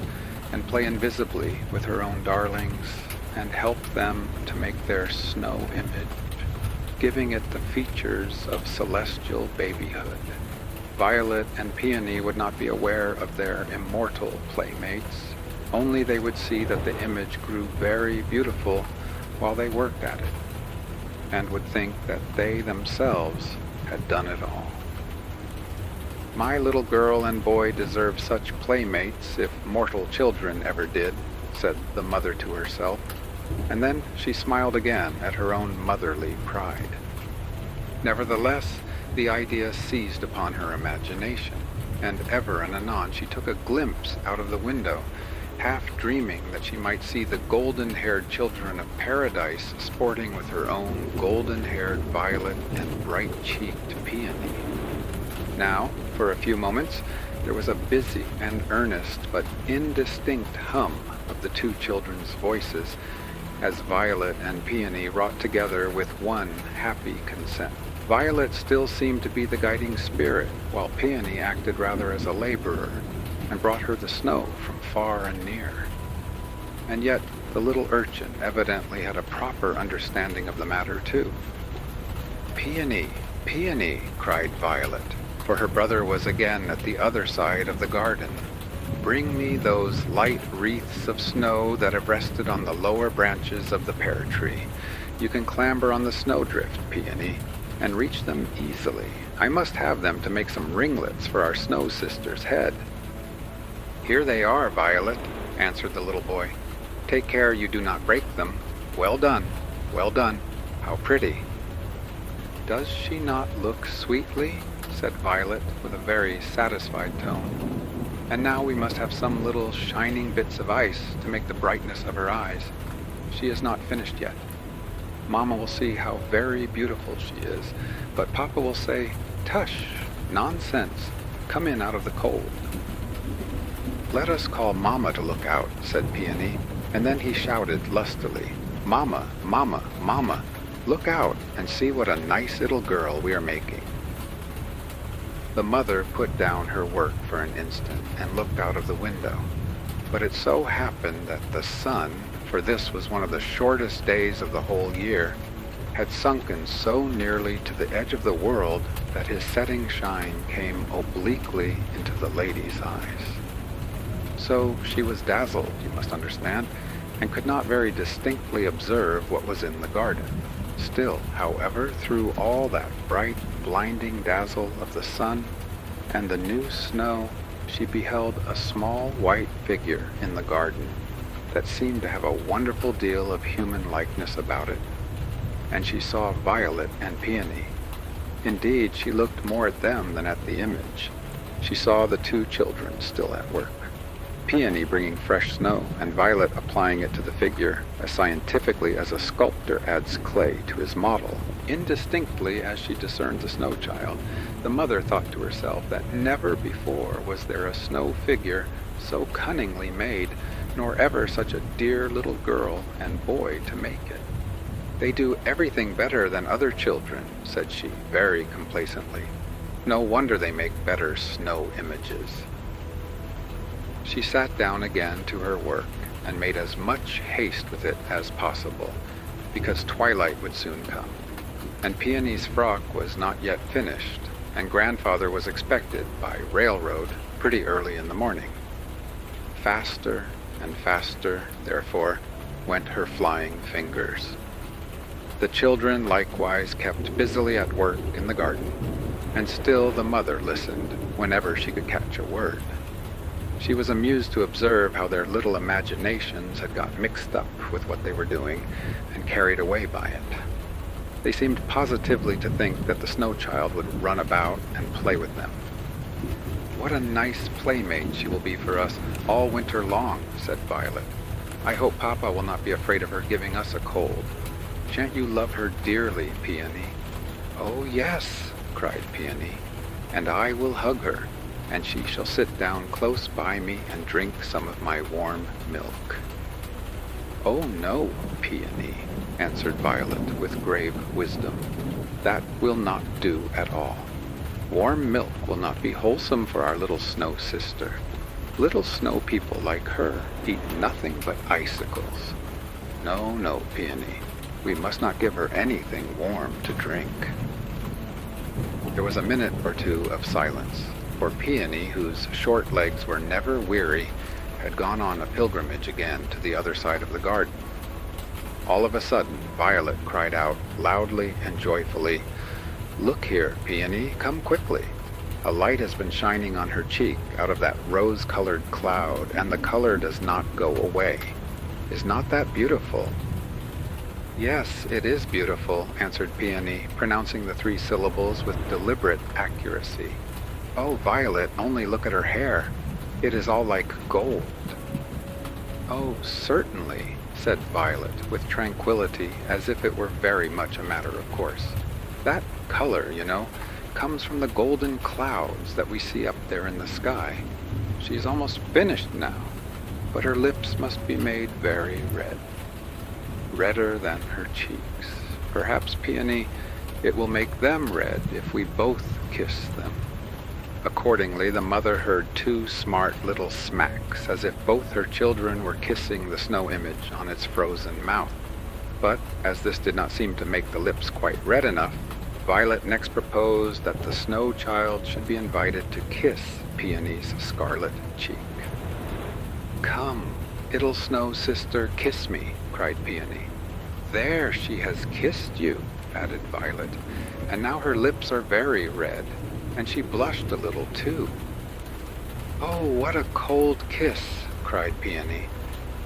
and play invisibly with her own darlings and help them to make their snow image, giving it the features of celestial babyhood. Violet and Peony would not be aware of their immortal playmates, only they would see that the image grew very beautiful while they worked at it, and would think that they themselves had done it all. My little girl and boy deserve such playmates if mortal children ever did, said the mother to herself, and then she smiled again at her own motherly pride. Nevertheless, the idea seized upon her imagination, and ever and anon she took a glimpse out of the window, half dreaming that she might see the golden-haired children of paradise sporting with her own golden-haired Violet and bright-cheeked Peony. Now, for a few moments, there was a busy and earnest but indistinct hum of the two children's voices as Violet and Peony wrought together with one happy consent. Violet still seemed to be the guiding spirit, while Peony acted rather as a laborer and brought her the snow from far and near. And yet the little urchin evidently had a proper understanding of the matter too. "Peony, Peony," cried Violet, for her brother was again at the other side of the garden. "Bring me those light wreaths of snow that have rested on the lower branches of the pear tree. You can clamber on the snowdrift, Peony, and reach them easily. I must have them to make some ringlets for our snow sister's head." "Here they are, Violet," answered the little boy. "Take care you do not break them. Well done, well done. How pretty." "Does she not look sweetly?" said Violet with a very satisfied tone. "And now we must have some little shining bits of ice to make the brightness of her eyes. She is not finished yet. Mamma will see how very beautiful she is, but Papa will say, 'Tush, nonsense, come in out of the cold.'" "Let us call Mamma to look out," said Peony, and then he shouted lustily, "Mamma, Mamma, Mamma, look out and see what a nice little girl we are making." The mother put down her work for an instant and looked out of the window, but it so happened that the sun, for this was one of the shortest days of the whole year, had sunken so nearly to the edge of the world that his setting shine came obliquely into the lady's eyes. So she was dazzled, you must understand, and could not very distinctly observe what was in the garden. Still, however, through all that bright, blinding dazzle of the sun and the new snow, she beheld a small white figure in the garden that seemed to have a wonderful deal of human likeness about it, and she saw Violet and Peony. Indeed, she looked more at them than at the image. She saw the two children still at work, Peony bringing fresh snow, and Violet applying it to the figure as scientifically as a sculptor adds clay to his model. Indistinctly as she discerned the snow child, the mother thought to herself that never before was there a snow figure so cunningly made, nor ever such a dear little girl and boy to make it. "They do everything better than other children," said she, very complacently. "No wonder they make better snow images." She sat down again to her work and made as much haste with it as possible, because twilight would soon come, and Peony's frock was not yet finished, and Grandfather was expected by railroad pretty early in the morning. Faster and faster, therefore, went her flying fingers. The children likewise kept busily at work in the garden, and still the mother listened whenever she could catch a word. She was amused to observe how their little imaginations had got mixed up with what they were doing and carried away by it. They seemed positively to think that the snow child would run about and play with them. "What a nice playmate she will be for us all winter long," said Violet. "I hope Papa will not be afraid of her giving us a cold. Shan't you love her dearly, Peony?" "Oh, yes," cried Peony, "and I will hug her, and she shall sit down close by me and drink some of my warm milk." "Oh, no, Peony," answered Violet with grave wisdom. "That will not do at all. Warm milk will not be wholesome for our little snow sister. Little snow people like her eat nothing but icicles. No, no, Peony, we must not give her anything warm to drink." There was a minute or two of silence, for Peony, whose short legs were never weary, had gone on a pilgrimage again to the other side of the garden. All of a sudden, Violet cried out loudly and joyfully, "Look here, Peony, come quickly. A light has been shining on her cheek out of that rose-colored cloud, and the color does not go away. Is not that beautiful?" "Yes, it is beautiful," answered Peony, pronouncing the 3 syllables with deliberate accuracy. "Oh, Violet, only look at her hair. It is all like gold." "Oh, certainly," said Violet with tranquility, as if it were very much a matter of course. "That color, you know, comes from the golden clouds that we see up there in the sky. She's almost finished now, but her lips must be made very red. Redder than her cheeks. Perhaps, Peony, it will make them red if we both kiss them." Accordingly, the mother heard 2 smart little smacks, as if both her children were kissing the snow image on its frozen mouth. But, as this did not seem to make the lips quite red enough, Violet next proposed that the snow child should be invited to kiss Peony's scarlet cheek. "Come, little snow sister, kiss me," cried Peony. "There, she has kissed you," added Violet, "and now her lips are very red, and she blushed a little too." "Oh, what a cold kiss," cried Peony.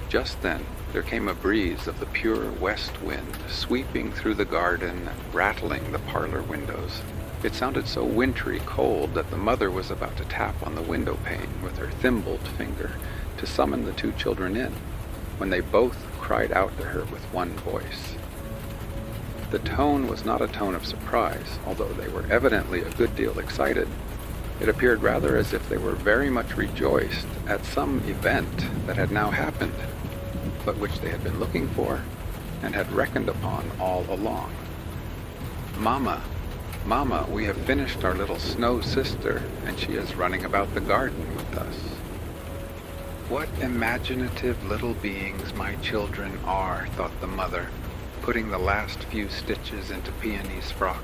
Just then there came a breeze of the pure west wind, sweeping through the garden and rattling the parlor windows. It sounded so wintry cold that the mother was about to tap on the window pane with her thimbled finger to summon the 2 children in, when they both cried out to her with one voice. The tone was not a tone of surprise, although they were evidently a good deal excited. It appeared rather as if they were very much rejoiced at some event that had now happened, but which they had been looking for and had reckoned upon all along. "Mama, Mama, we have finished our little snow sister, and she is running about the garden with us." "What imaginative little beings my children are," thought the mother, putting the last few stitches into Peony's frock.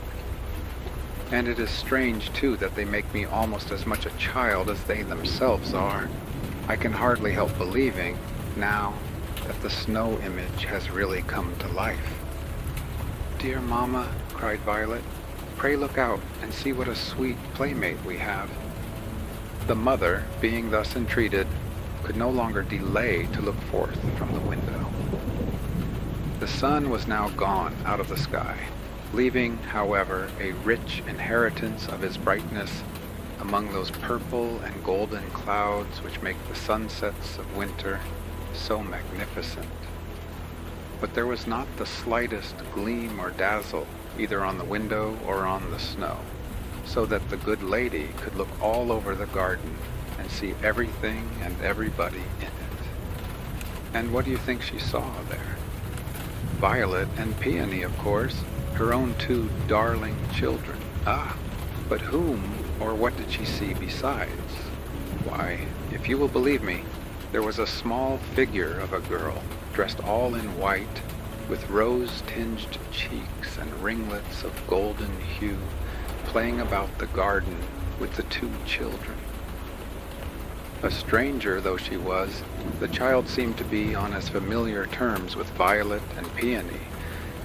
"And it is strange, too, that they make me almost as much a child as they themselves are. I can hardly help believing, now, that the snow image has really come to life." "Dear Mamma," cried Violet, "pray look out and see what a sweet playmate we have." The mother, being thus entreated, could no longer delay to look forth from the window. The sun was now gone out of the sky, leaving, however, a rich inheritance of his brightness among those purple and golden clouds which make the sunsets of winter so magnificent. But there was not the slightest gleam or dazzle either on the window or on the snow, so that the good lady could look all over the garden and see everything and everybody in it. And what do you think she saw there? Violet and Peony, of course, her own two darling children. Ah, but whom or what did she see besides? Why, if you will believe me, there was a small figure of a girl, dressed all in white, with rose-tinged cheeks and ringlets of golden hue, playing about the garden with the two children. A stranger though she was, the child seemed to be on as familiar terms with Violet and Peony,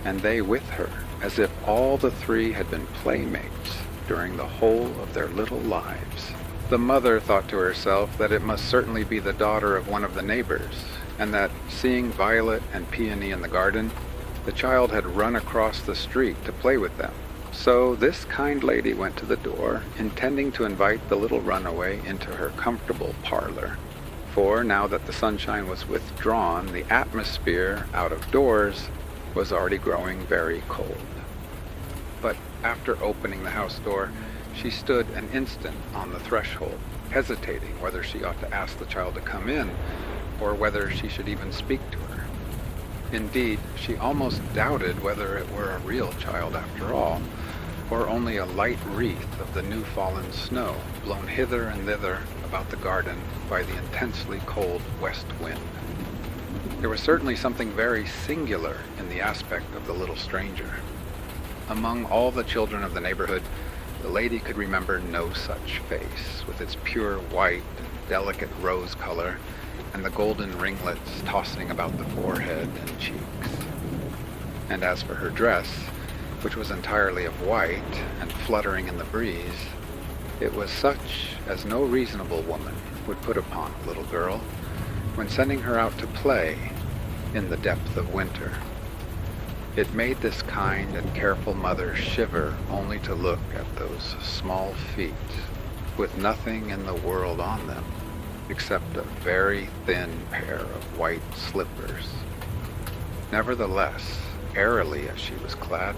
and they with her, as if all the three had been playmates during the whole of their little lives. The mother thought to herself that it must certainly be the daughter of one of the neighbors, and that, seeing Violet and Peony in the garden, the child had run across the street to play with them. So this kind lady went to the door, intending to invite the little runaway into her comfortable parlor, for now that the sunshine was withdrawn, the atmosphere out of doors was already growing very cold. But after opening the house door, she stood an instant on the threshold, hesitating whether she ought to ask the child to come in, or whether she should even speak to her. Indeed, she almost doubted whether it were a real child after all, or only a light wreath of the new-fallen snow, blown hither and thither about the garden by the intensely cold west wind. There was certainly something very singular in the aspect of the little stranger. Among all the children of the neighborhood, the lady could remember no such face, with its pure white and delicate rose color, and the golden ringlets tossing about the forehead and cheeks. And as for her dress, which was entirely of white and fluttering in the breeze, it was such as no reasonable woman would put upon a little girl when sending her out to play in the depth of winter. It made this kind and careful mother shiver only to look at those small feet, with nothing in the world on them except a very thin pair of white slippers. Nevertheless, airily as she was clad,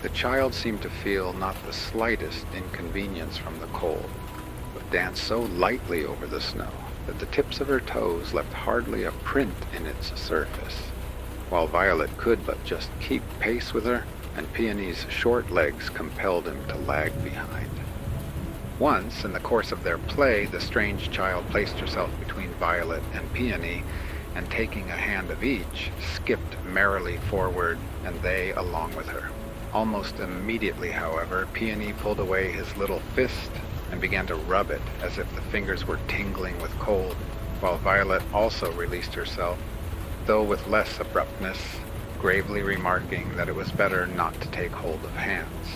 the child seemed to feel not the slightest inconvenience from the cold, but danced so lightly over the snow that the tips of her toes left hardly a print in its surface, while Violet could but just keep pace with her, and Peony's short legs compelled him to lag behind. Once, in the course of their play, the strange child placed herself between Violet and Peony, and taking a hand of each, skipped merrily forward, and they along with her. Almost immediately, however, Peony pulled away his little fist and began to rub it as if the fingers were tingling with cold, while Violet also released herself, though with less abruptness, gravely remarking that it was better not to take hold of hands.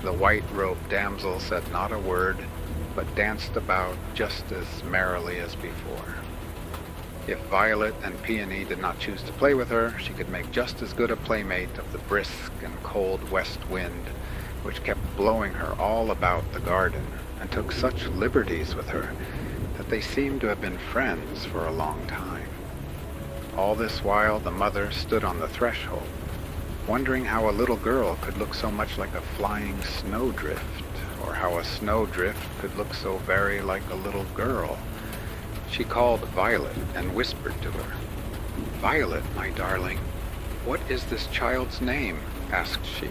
The white-robed damsel said not a word, but danced about just as merrily as before. If Violet and Peony did not choose to play with her, she could make just as good a playmate of the brisk and cold west wind, which kept blowing her all about the garden, and took such liberties with her that they seemed to have been friends for a long time. All this while the mother stood on the threshold, wondering how a little girl could look so much like a flying snowdrift, or how a snowdrift could look so very like a little girl. She called Violet and whispered to her. "Violet, my darling, what is this child's name?" asked she.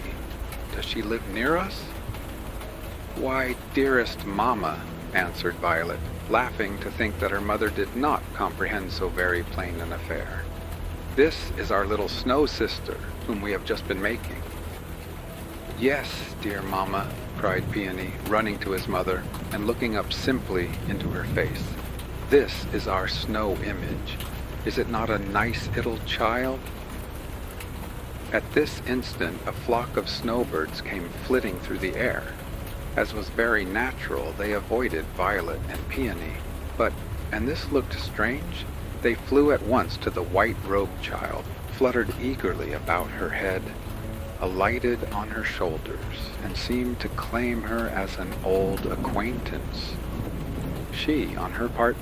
"Does she live near us?" "Why, dearest mamma," answered Violet, laughing to think that her mother did not comprehend so very plain an affair. "This is our little snow sister, whom we have just been making." "Yes, dear mamma," cried Peony, running to his mother and looking up simply into her face. "This is our snow image. Is it not a nice little child?" At this instant a flock of snowbirds came flitting through the air. As was very natural, they avoided Violet and Peony, but, and this looked strange, they flew at once to the white-robed child, fluttered eagerly about her head, alighted on her shoulders, and seemed to claim her as an old acquaintance. She, on her part,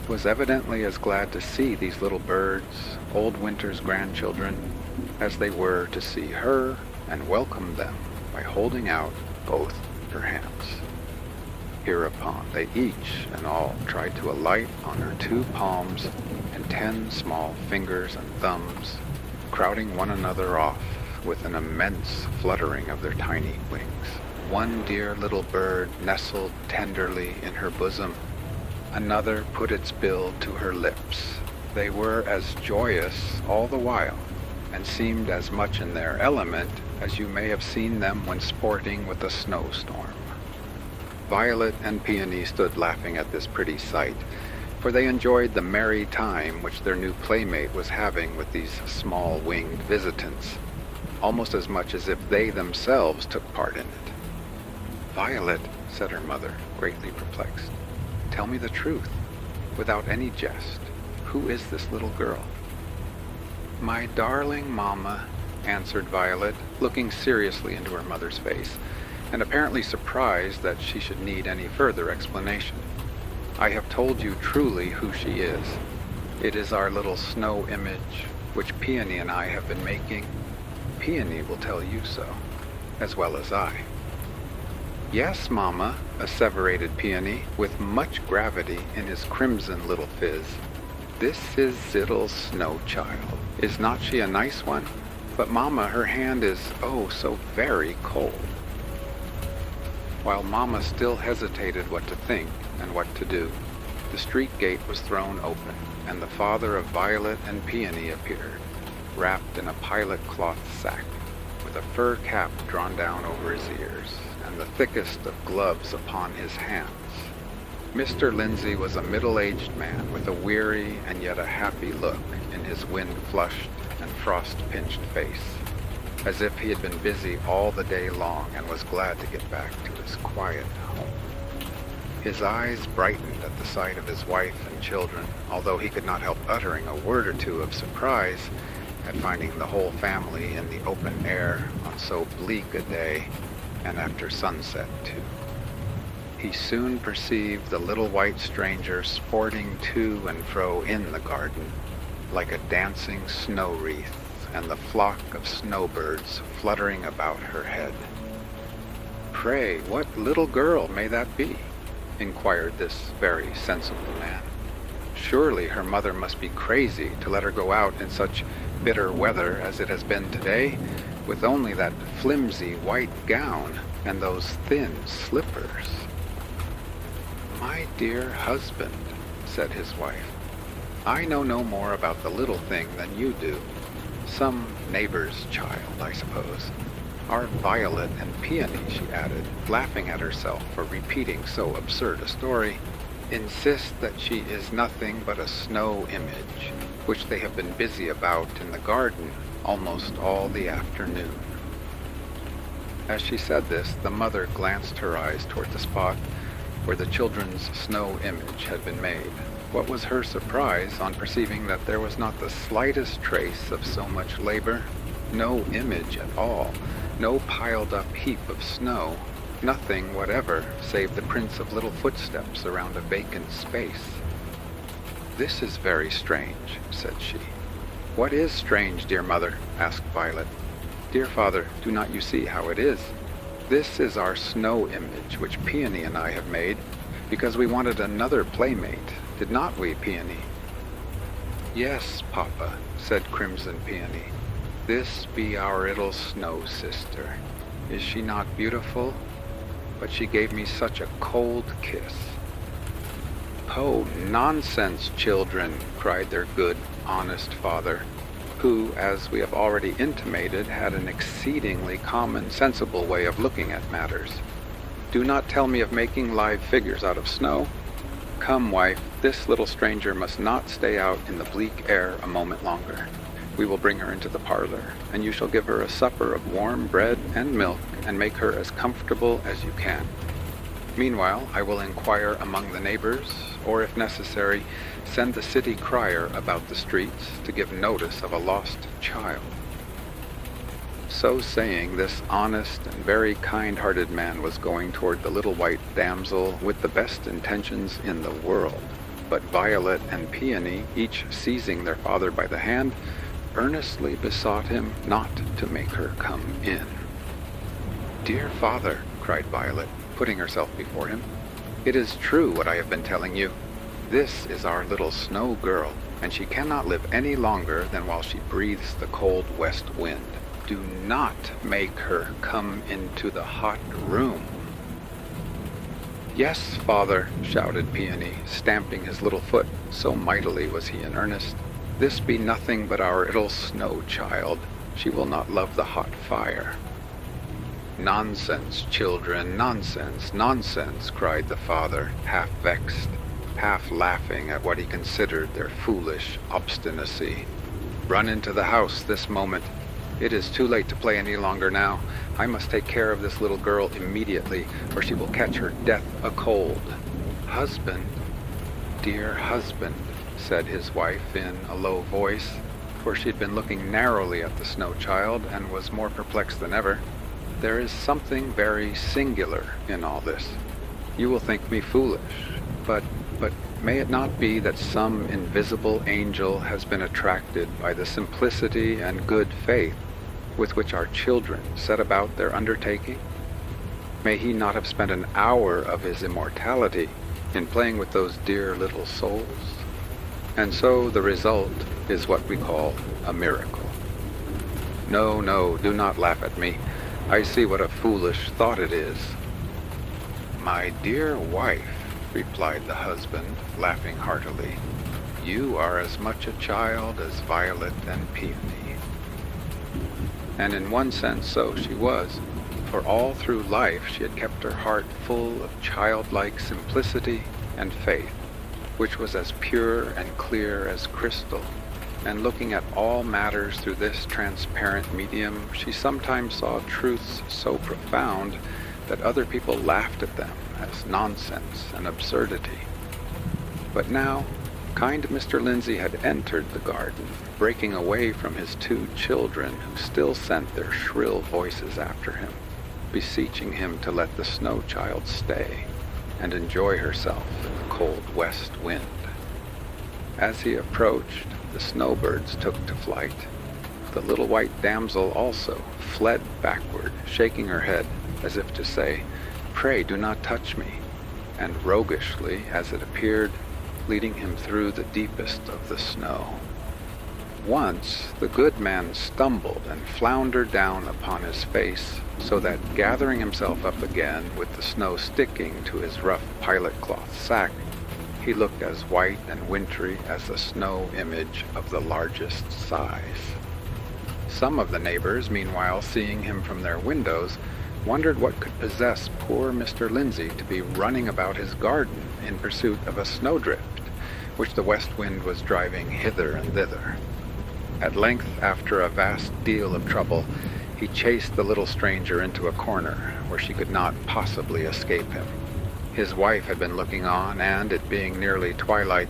was evidently as glad to see these little birds, old Winter's grandchildren, as they were to see her and welcome them by holding out both her hands. Hereupon they each and all tried to alight on her 2 palms and 10 small fingers and thumbs, crowding one another off with an immense fluttering of their tiny wings. One dear little bird nestled tenderly in her bosom. Another put its bill to her lips. They were as joyous all the while, and seemed as much in their element as you may have seen them when sporting with a snowstorm. Violet and Peony stood laughing at this pretty sight, for they enjoyed the merry time which their new playmate was having with these small winged visitants, almost as much as if they themselves took part in it. "Violet," said her mother, greatly perplexed, "tell me the truth, without any jest. Who is this little girl?" "My darling mamma," answered Violet, looking seriously into her mother's face, and apparently surprised that she should need any further explanation. "I have told you truly who she is. It is our little snow image, which Peony and I have been making. Peony will tell you so, as well as I." "Yes, mamma," asseverated Peony, with much gravity in his crimson little phiz. "This is Ziddle's snow child. Is not she a nice one? But mamma, her hand is, oh, so very cold." While mamma still hesitated what to think and what to do, the street gate was thrown open, and the father of Violet and Peony appeared, wrapped in a pilot cloth sack, with a fur cap drawn down over his ears, and the thickest of gloves upon his hands. Mr. Lindsay was a middle-aged man with a weary and yet a happy look in his wind-flushed and frost-pinched face, as if he had been busy all the day long and was glad to get back to his quiet home. His eyes brightened at the sight of his wife and children, although he could not help uttering a word or two of surprise at finding the whole family in the open air on so bleak a day, and after sunset, too. He soon perceived the little white stranger sporting to and fro in the garden, like a dancing snow wreath, and the flock of snowbirds fluttering about her head. "Pray, what little girl may that be?" inquired this very sensible man. "Surely her mother must be crazy to let her go out in such bitter weather as it has been today, with only that flimsy white gown and those thin slippers." "My dear husband," said his wife, "I know no more about the little thing than you do. Some neighbor's child, I suppose. Our Violet and Peony," she added, laughing at herself for repeating so absurd a story, "insist that she is nothing but a snow image, which they have been busy about in the garden almost all the afternoon." As she said this, the mother glanced her eyes toward the spot where the children's snow image had been made. What was her surprise on perceiving that there was not the slightest trace of so much labor, no image at all, no piled-up heap of snow, nothing whatever save the prints of little footsteps around a vacant space. "This is very strange," said she. "What is strange, dear mother?" asked Violet. "Dear father, do not you see how it is? This is our snow image which Peony and I have made, because we wanted another playmate. Did not we, Peony?" "Yes, Papa," said Crimson Peony. "This be our little snow sister. Is she not beautiful? But she gave me such a cold kiss." "Oh, nonsense, children," cried their good, honest father, who, as we have already intimated, had an exceedingly common, sensible way of looking at matters. "Do not tell me of making live figures out of snow. Come, wife, this little stranger must not stay out in the bleak air a moment longer. We will bring her into the parlor, and you shall give her a supper of warm bread and milk, and make her as comfortable as you can. Meanwhile, I will inquire among the neighbors, or if necessary, send the city crier about the streets to give notice of a lost child." So saying, this honest and very kind-hearted man was going toward the little white damsel with the best intentions in the world. But Violet and Peony, each seizing their father by the hand, earnestly besought him not to make her come in. "Dear father," cried Violet, putting herself before him, "it is true what I have been telling you. This is our little snow girl, and she cannot live any longer than while she breathes the cold west wind. Do not make her come into the hot room." "Yes, father," shouted Peony, stamping his little foot, so mightily was he in earnest. "This be nothing but our little snow child. She will not love the hot fire." "Nonsense, children, nonsense, nonsense," cried the father, half vexed, half laughing at what he considered their foolish obstinacy. "Run into the house this moment. It is too late to play any longer now. I must take care of this little girl immediately, or she will catch her death a cold." "Husband, dear husband," said his wife in a low voice, for she had been looking narrowly at the snow child and was more perplexed than ever, "there is something very singular in all this. You will think me foolish, but may it not be that some invisible angel has been attracted by the simplicity and good faith with which our children set about their undertaking? May he not have spent an hour of his immortality in playing with those dear little souls? And so the result is what we call a miracle. No, no, do not laugh at me. I see what a foolish thought it is." "My dear wife," replied the husband, laughing heartily, "you are as much a child as Violet and Peony." And in one sense so she was, for all through life she had kept her heart full of childlike simplicity and faith, which was as pure and clear as crystal, and looking at all matters through this transparent medium, she sometimes saw truths so profound that other people laughed at them as nonsense and absurdity. But now, kind Mr. Lindsay had entered the garden, breaking away from his two children who still sent their shrill voices after him, beseeching him to let the snow child stay and enjoy herself in the cold west wind. As he approached, the snowbirds took to flight. The little white damsel also fled backward, shaking her head as if to say, "Pray do not touch me," and roguishly, as it appeared, leading him through the deepest of the snow. Once the good man stumbled and floundered down upon his face, so that, gathering himself up again with the snow sticking to his rough pilot-cloth sack, he looked as white and wintry as the snow image of the largest size. Some of the neighbors, meanwhile, seeing him from their windows, wondered what could possess poor Mr. Lindsay to be running about his garden in pursuit of a snowdrift, which the west wind was driving hither and thither. At length, after a vast deal of trouble, he chased the little stranger into a corner where she could not possibly escape him. His wife had been looking on, and, it being nearly twilight,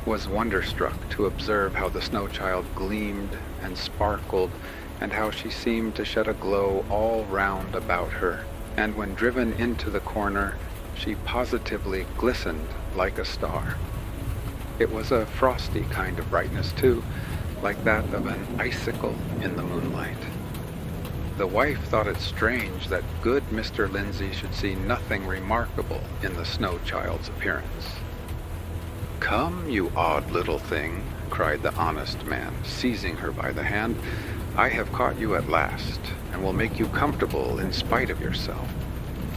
was wonderstruck to observe how the snow child gleamed and sparkled, and how she seemed to shed a glow all round about her, and when driven into the corner, she positively glistened like a star. It was a frosty kind of brightness, too, like that of an icicle in the moonlight. The wife thought it strange that good Mr. Lindsay should see nothing remarkable in the snow child's appearance. "Come, you odd little thing," cried the honest man, seizing her by the hand. "I have caught you at last, and will make you comfortable in spite of yourself.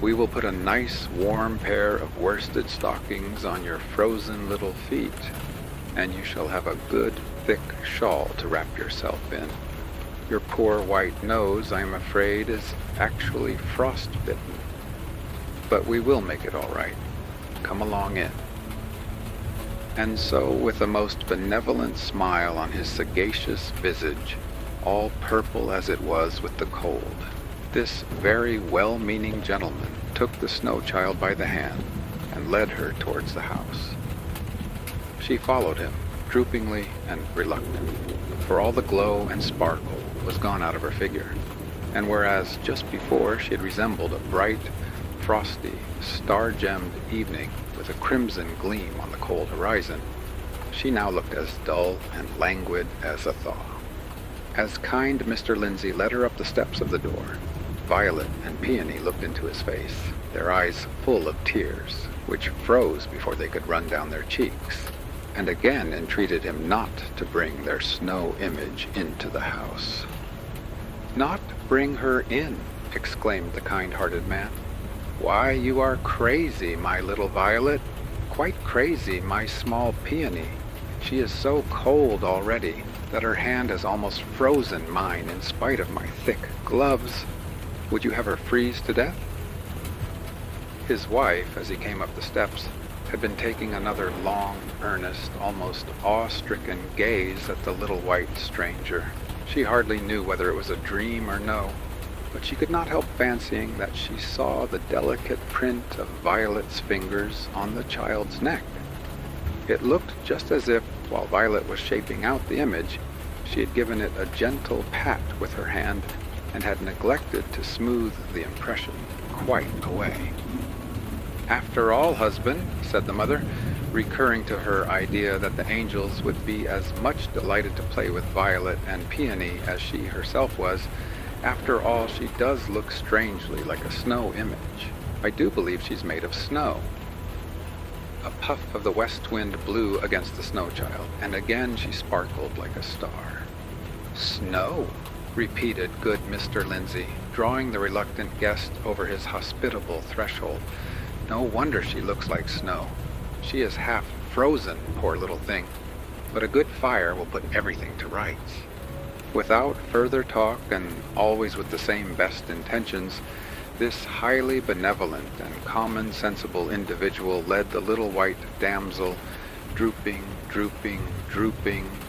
We will put a nice warm pair of worsted stockings on your frozen little feet, and you shall have a good thick shawl to wrap yourself in. Your poor white nose, I am afraid, is actually frostbitten. But we will make it all right. Come along in." And so, with a most benevolent smile on his sagacious visage, all purple as it was with the cold, this very well-meaning gentleman took the snow child by the hand and led her towards the house. She followed him, droopingly and reluctant, for all the glow and sparkle was gone out of her figure, and whereas just before she had resembled a bright, frosty, star-gemmed evening with a crimson gleam on the cold horizon, she now looked as dull and languid as a thaw. As kind Mr. Lindsay led her up the steps of the door, Violet and Peony looked into his face, their eyes full of tears, which froze before they could run down their cheeks, and again entreated him not to bring their snow image into the house. "Not bring her in," exclaimed the kind-hearted man. "Why, you are crazy, my little Violet, quite crazy, my small Peony. She is so cold already that her hand has almost frozen mine in spite of my thick gloves. Would you have her freeze to death?" His wife, as he came up the steps, had been taking another long, earnest, almost awe-stricken gaze at the little white stranger. She hardly knew whether it was a dream or no, but she could not help fancying that she saw the delicate print of Violet's fingers on the child's neck. It looked just as if, while Violet was shaping out the image, she had given it a gentle pat with her hand and had neglected to smooth the impression quite away. "After all, husband," said the mother, recurring to her idea that the angels would be as much delighted to play with Violet and Peony as she herself was, "after all, she does look strangely like a snow image. I do believe she's made of snow." A puff of the west wind blew against the snow child, and again she sparkled like a star. "Snow," repeated good Mr. Lindsay, drawing the reluctant guest over his hospitable threshold. "No wonder she looks like snow. She is half frozen, poor little thing, but a good fire will put everything to rights." Without further talk, and always with the same best intentions, this highly benevolent and common-sensible individual led the little white damsel, drooping,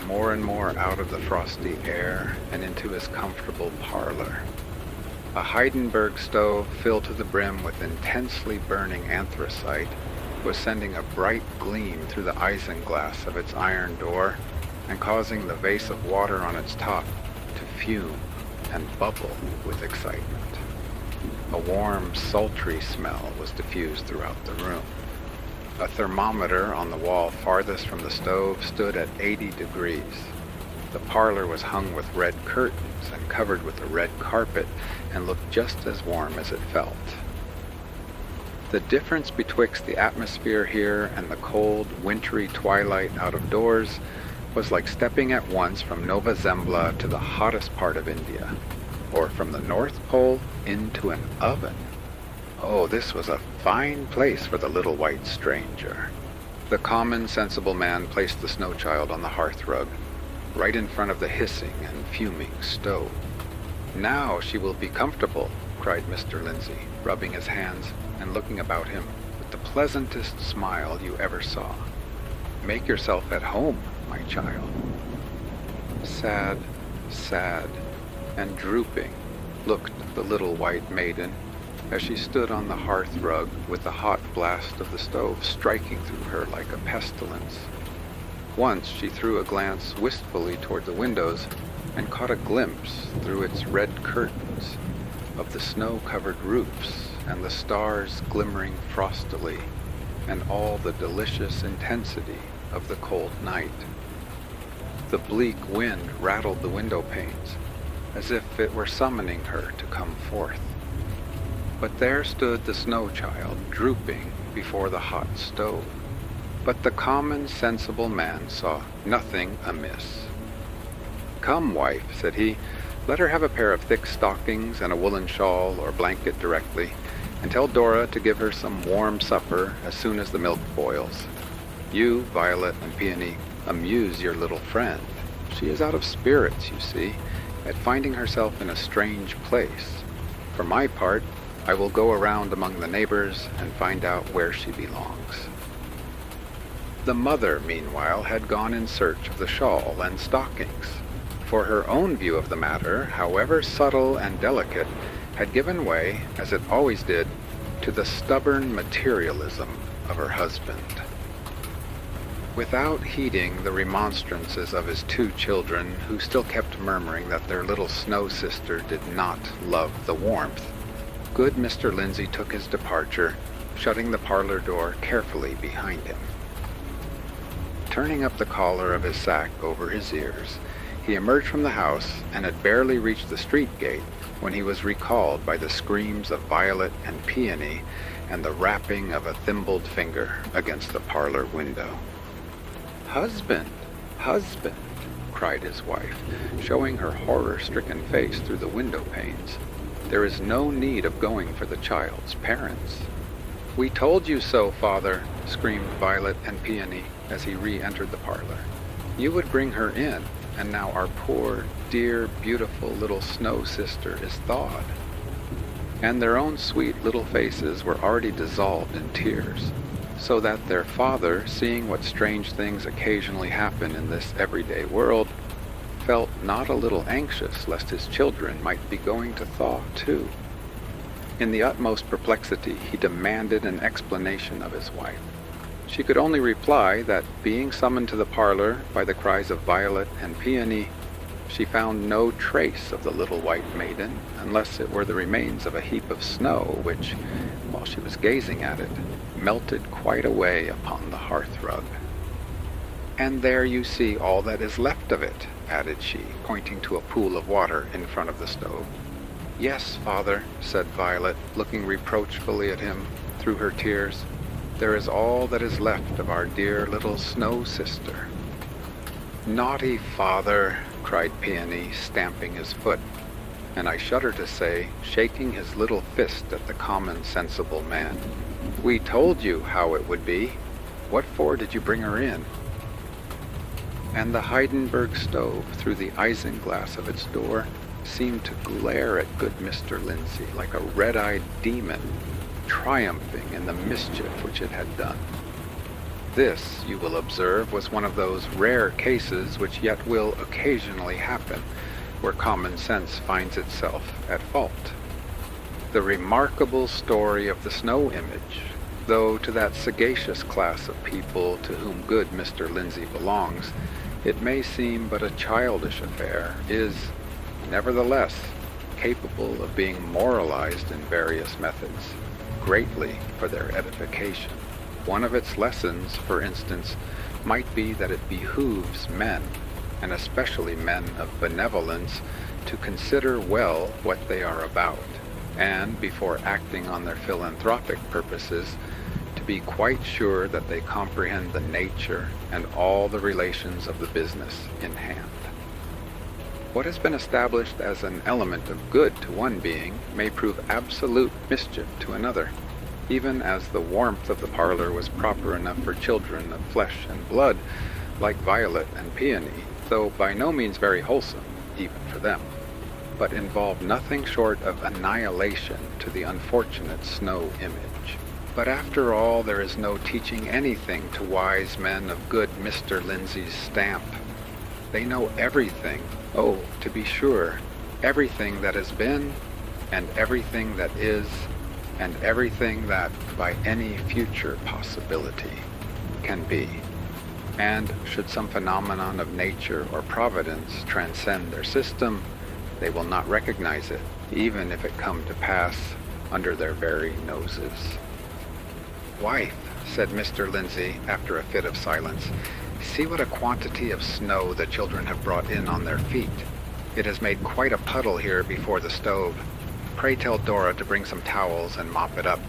more and more out of the frosty air and into his comfortable parlor. A Heidenberg stove filled to the brim with intensely burning anthracite was sending a bright gleam through the isinglass of its iron door and causing the vase of water on its top to fume and bubble with excitement. A warm, sultry smell was diffused throughout the room. A thermometer on the wall farthest from the stove stood at 80 degrees. The parlor was hung with red curtains and covered with a red carpet and looked just as warm as it felt. The difference betwixt the atmosphere here and the cold, wintry twilight out of doors was like stepping at once from Nova Zembla to the hottest part of India, or from the North Pole into an oven. Oh, this was a fine place for the little white stranger. The common, sensible man placed the snow child on the hearth rug, right in front of the hissing and fuming stove. "Now she will be comfortable," cried Mr. Lindsay, rubbing his hands and looking about him with the pleasantest smile you ever saw. "Make yourself at home, my child." Sad, and drooping looked the little white maiden as she stood on the hearth rug with the hot blast of the stove striking through her like a pestilence. Once she threw a glance wistfully toward the windows and caught a glimpse through its red curtains of the snow-covered roofs and the stars glimmering frostily and all the delicious intensity of the cold night. The bleak wind rattled the window panes as if it were summoning her to come forth. But there stood the snow child drooping before the hot stove. But the common, sensible man saw nothing amiss. "Come, wife," said he, "let her have a pair of thick stockings and a woolen shawl or blanket directly, and tell Dora to give her some warm supper as soon as the milk boils. You, Violet and Peony, amuse your little friend. She is out of spirits, you see, at finding herself in a strange place. For my part, I will go around among the neighbors and find out where she belongs." The mother, meanwhile, had gone in search of the shawl and stockings, for her own view of the matter, however subtle and delicate, had given way, as it always did, to the stubborn materialism of her husband. Without heeding the remonstrances of his 2 children, who still kept murmuring that their little snow sister did not love the warmth, good Mr. Lindsay took his departure, shutting the parlor door carefully behind him. Turning up the collar of his sack over his ears, he emerged from the house and had barely reached the street gate when he was recalled by the screams of Violet and Peony and the rapping of a thimbled finger against the parlor window. "Husband! Husband!" cried his wife, showing her horror-stricken face through the window panes. "There is no need of going for the child's parents." "We told you so, Father," screamed Violet and Peony as he re-entered the parlor. "You would bring her in, and now our poor, dear, beautiful little snow sister is thawed." And their own sweet little faces were already dissolved in tears, so that their father, seeing what strange things occasionally happen in this everyday world, felt not a little anxious lest his children might be going to thaw too. In the utmost perplexity, he demanded an explanation of his wife. She could only reply that, being summoned to the parlor by the cries of Violet and Peony, she found no trace of the little white maiden, unless it were the remains of a heap of snow which, while she was gazing at it, melted quite away upon the hearth-rug. "And there you see all that is left of it," added she, pointing to a pool of water in front of the stove. "Yes, Father," said Violet, looking reproachfully at him through her tears. "There is all that is left of our dear little snow sister." "Naughty Father!" cried Peony, stamping his foot, and I shudder to say, shaking his little fist at the common sensible man. "We told you how it would be. What for did you bring her in?" And the Heidenberg stove, through the isinglass of its door, seemed to glare at good Mr. Lindsay like a red-eyed demon, triumphing in the mischief which it had done. This, you will observe, was one of those rare cases which yet will occasionally happen, where common sense finds itself at fault. The remarkable story of the snow image, though to that sagacious class of people to whom good Mr. Lindsay belongs, it may seem but a childish affair, is, nevertheless, capable of being moralized in various methods, greatly for their edification. One of its lessons, for instance, might be that it behooves men, and especially men of benevolence, to consider well what they are about, and, before acting on their philanthropic purposes, to be quite sure that they comprehend the nature and all the relations of the business in hand. What has been established as an element of good to one being may prove absolute mischief to another, even as the warmth of the parlor was proper enough for children of flesh and blood, like Violet and Peony, though by no means very wholesome, even for them, but involved nothing short of annihilation to the unfortunate snow image. But after all, there is no teaching anything to wise men of good Mr. Lindsay's stamp. They know everything, oh, to be sure, everything that has been, and everything that is, and everything that, by any future possibility, can be. And should some phenomenon of nature or providence transcend their system, they will not recognize it, even if it come to pass under their very noses. "Wife," said Mr. Lindsay, after a fit of silence, "see what a quantity of snow the children have brought in on their feet. It has made quite a puddle here before the stove. Pray tell Dora to bring some towels and mop it up."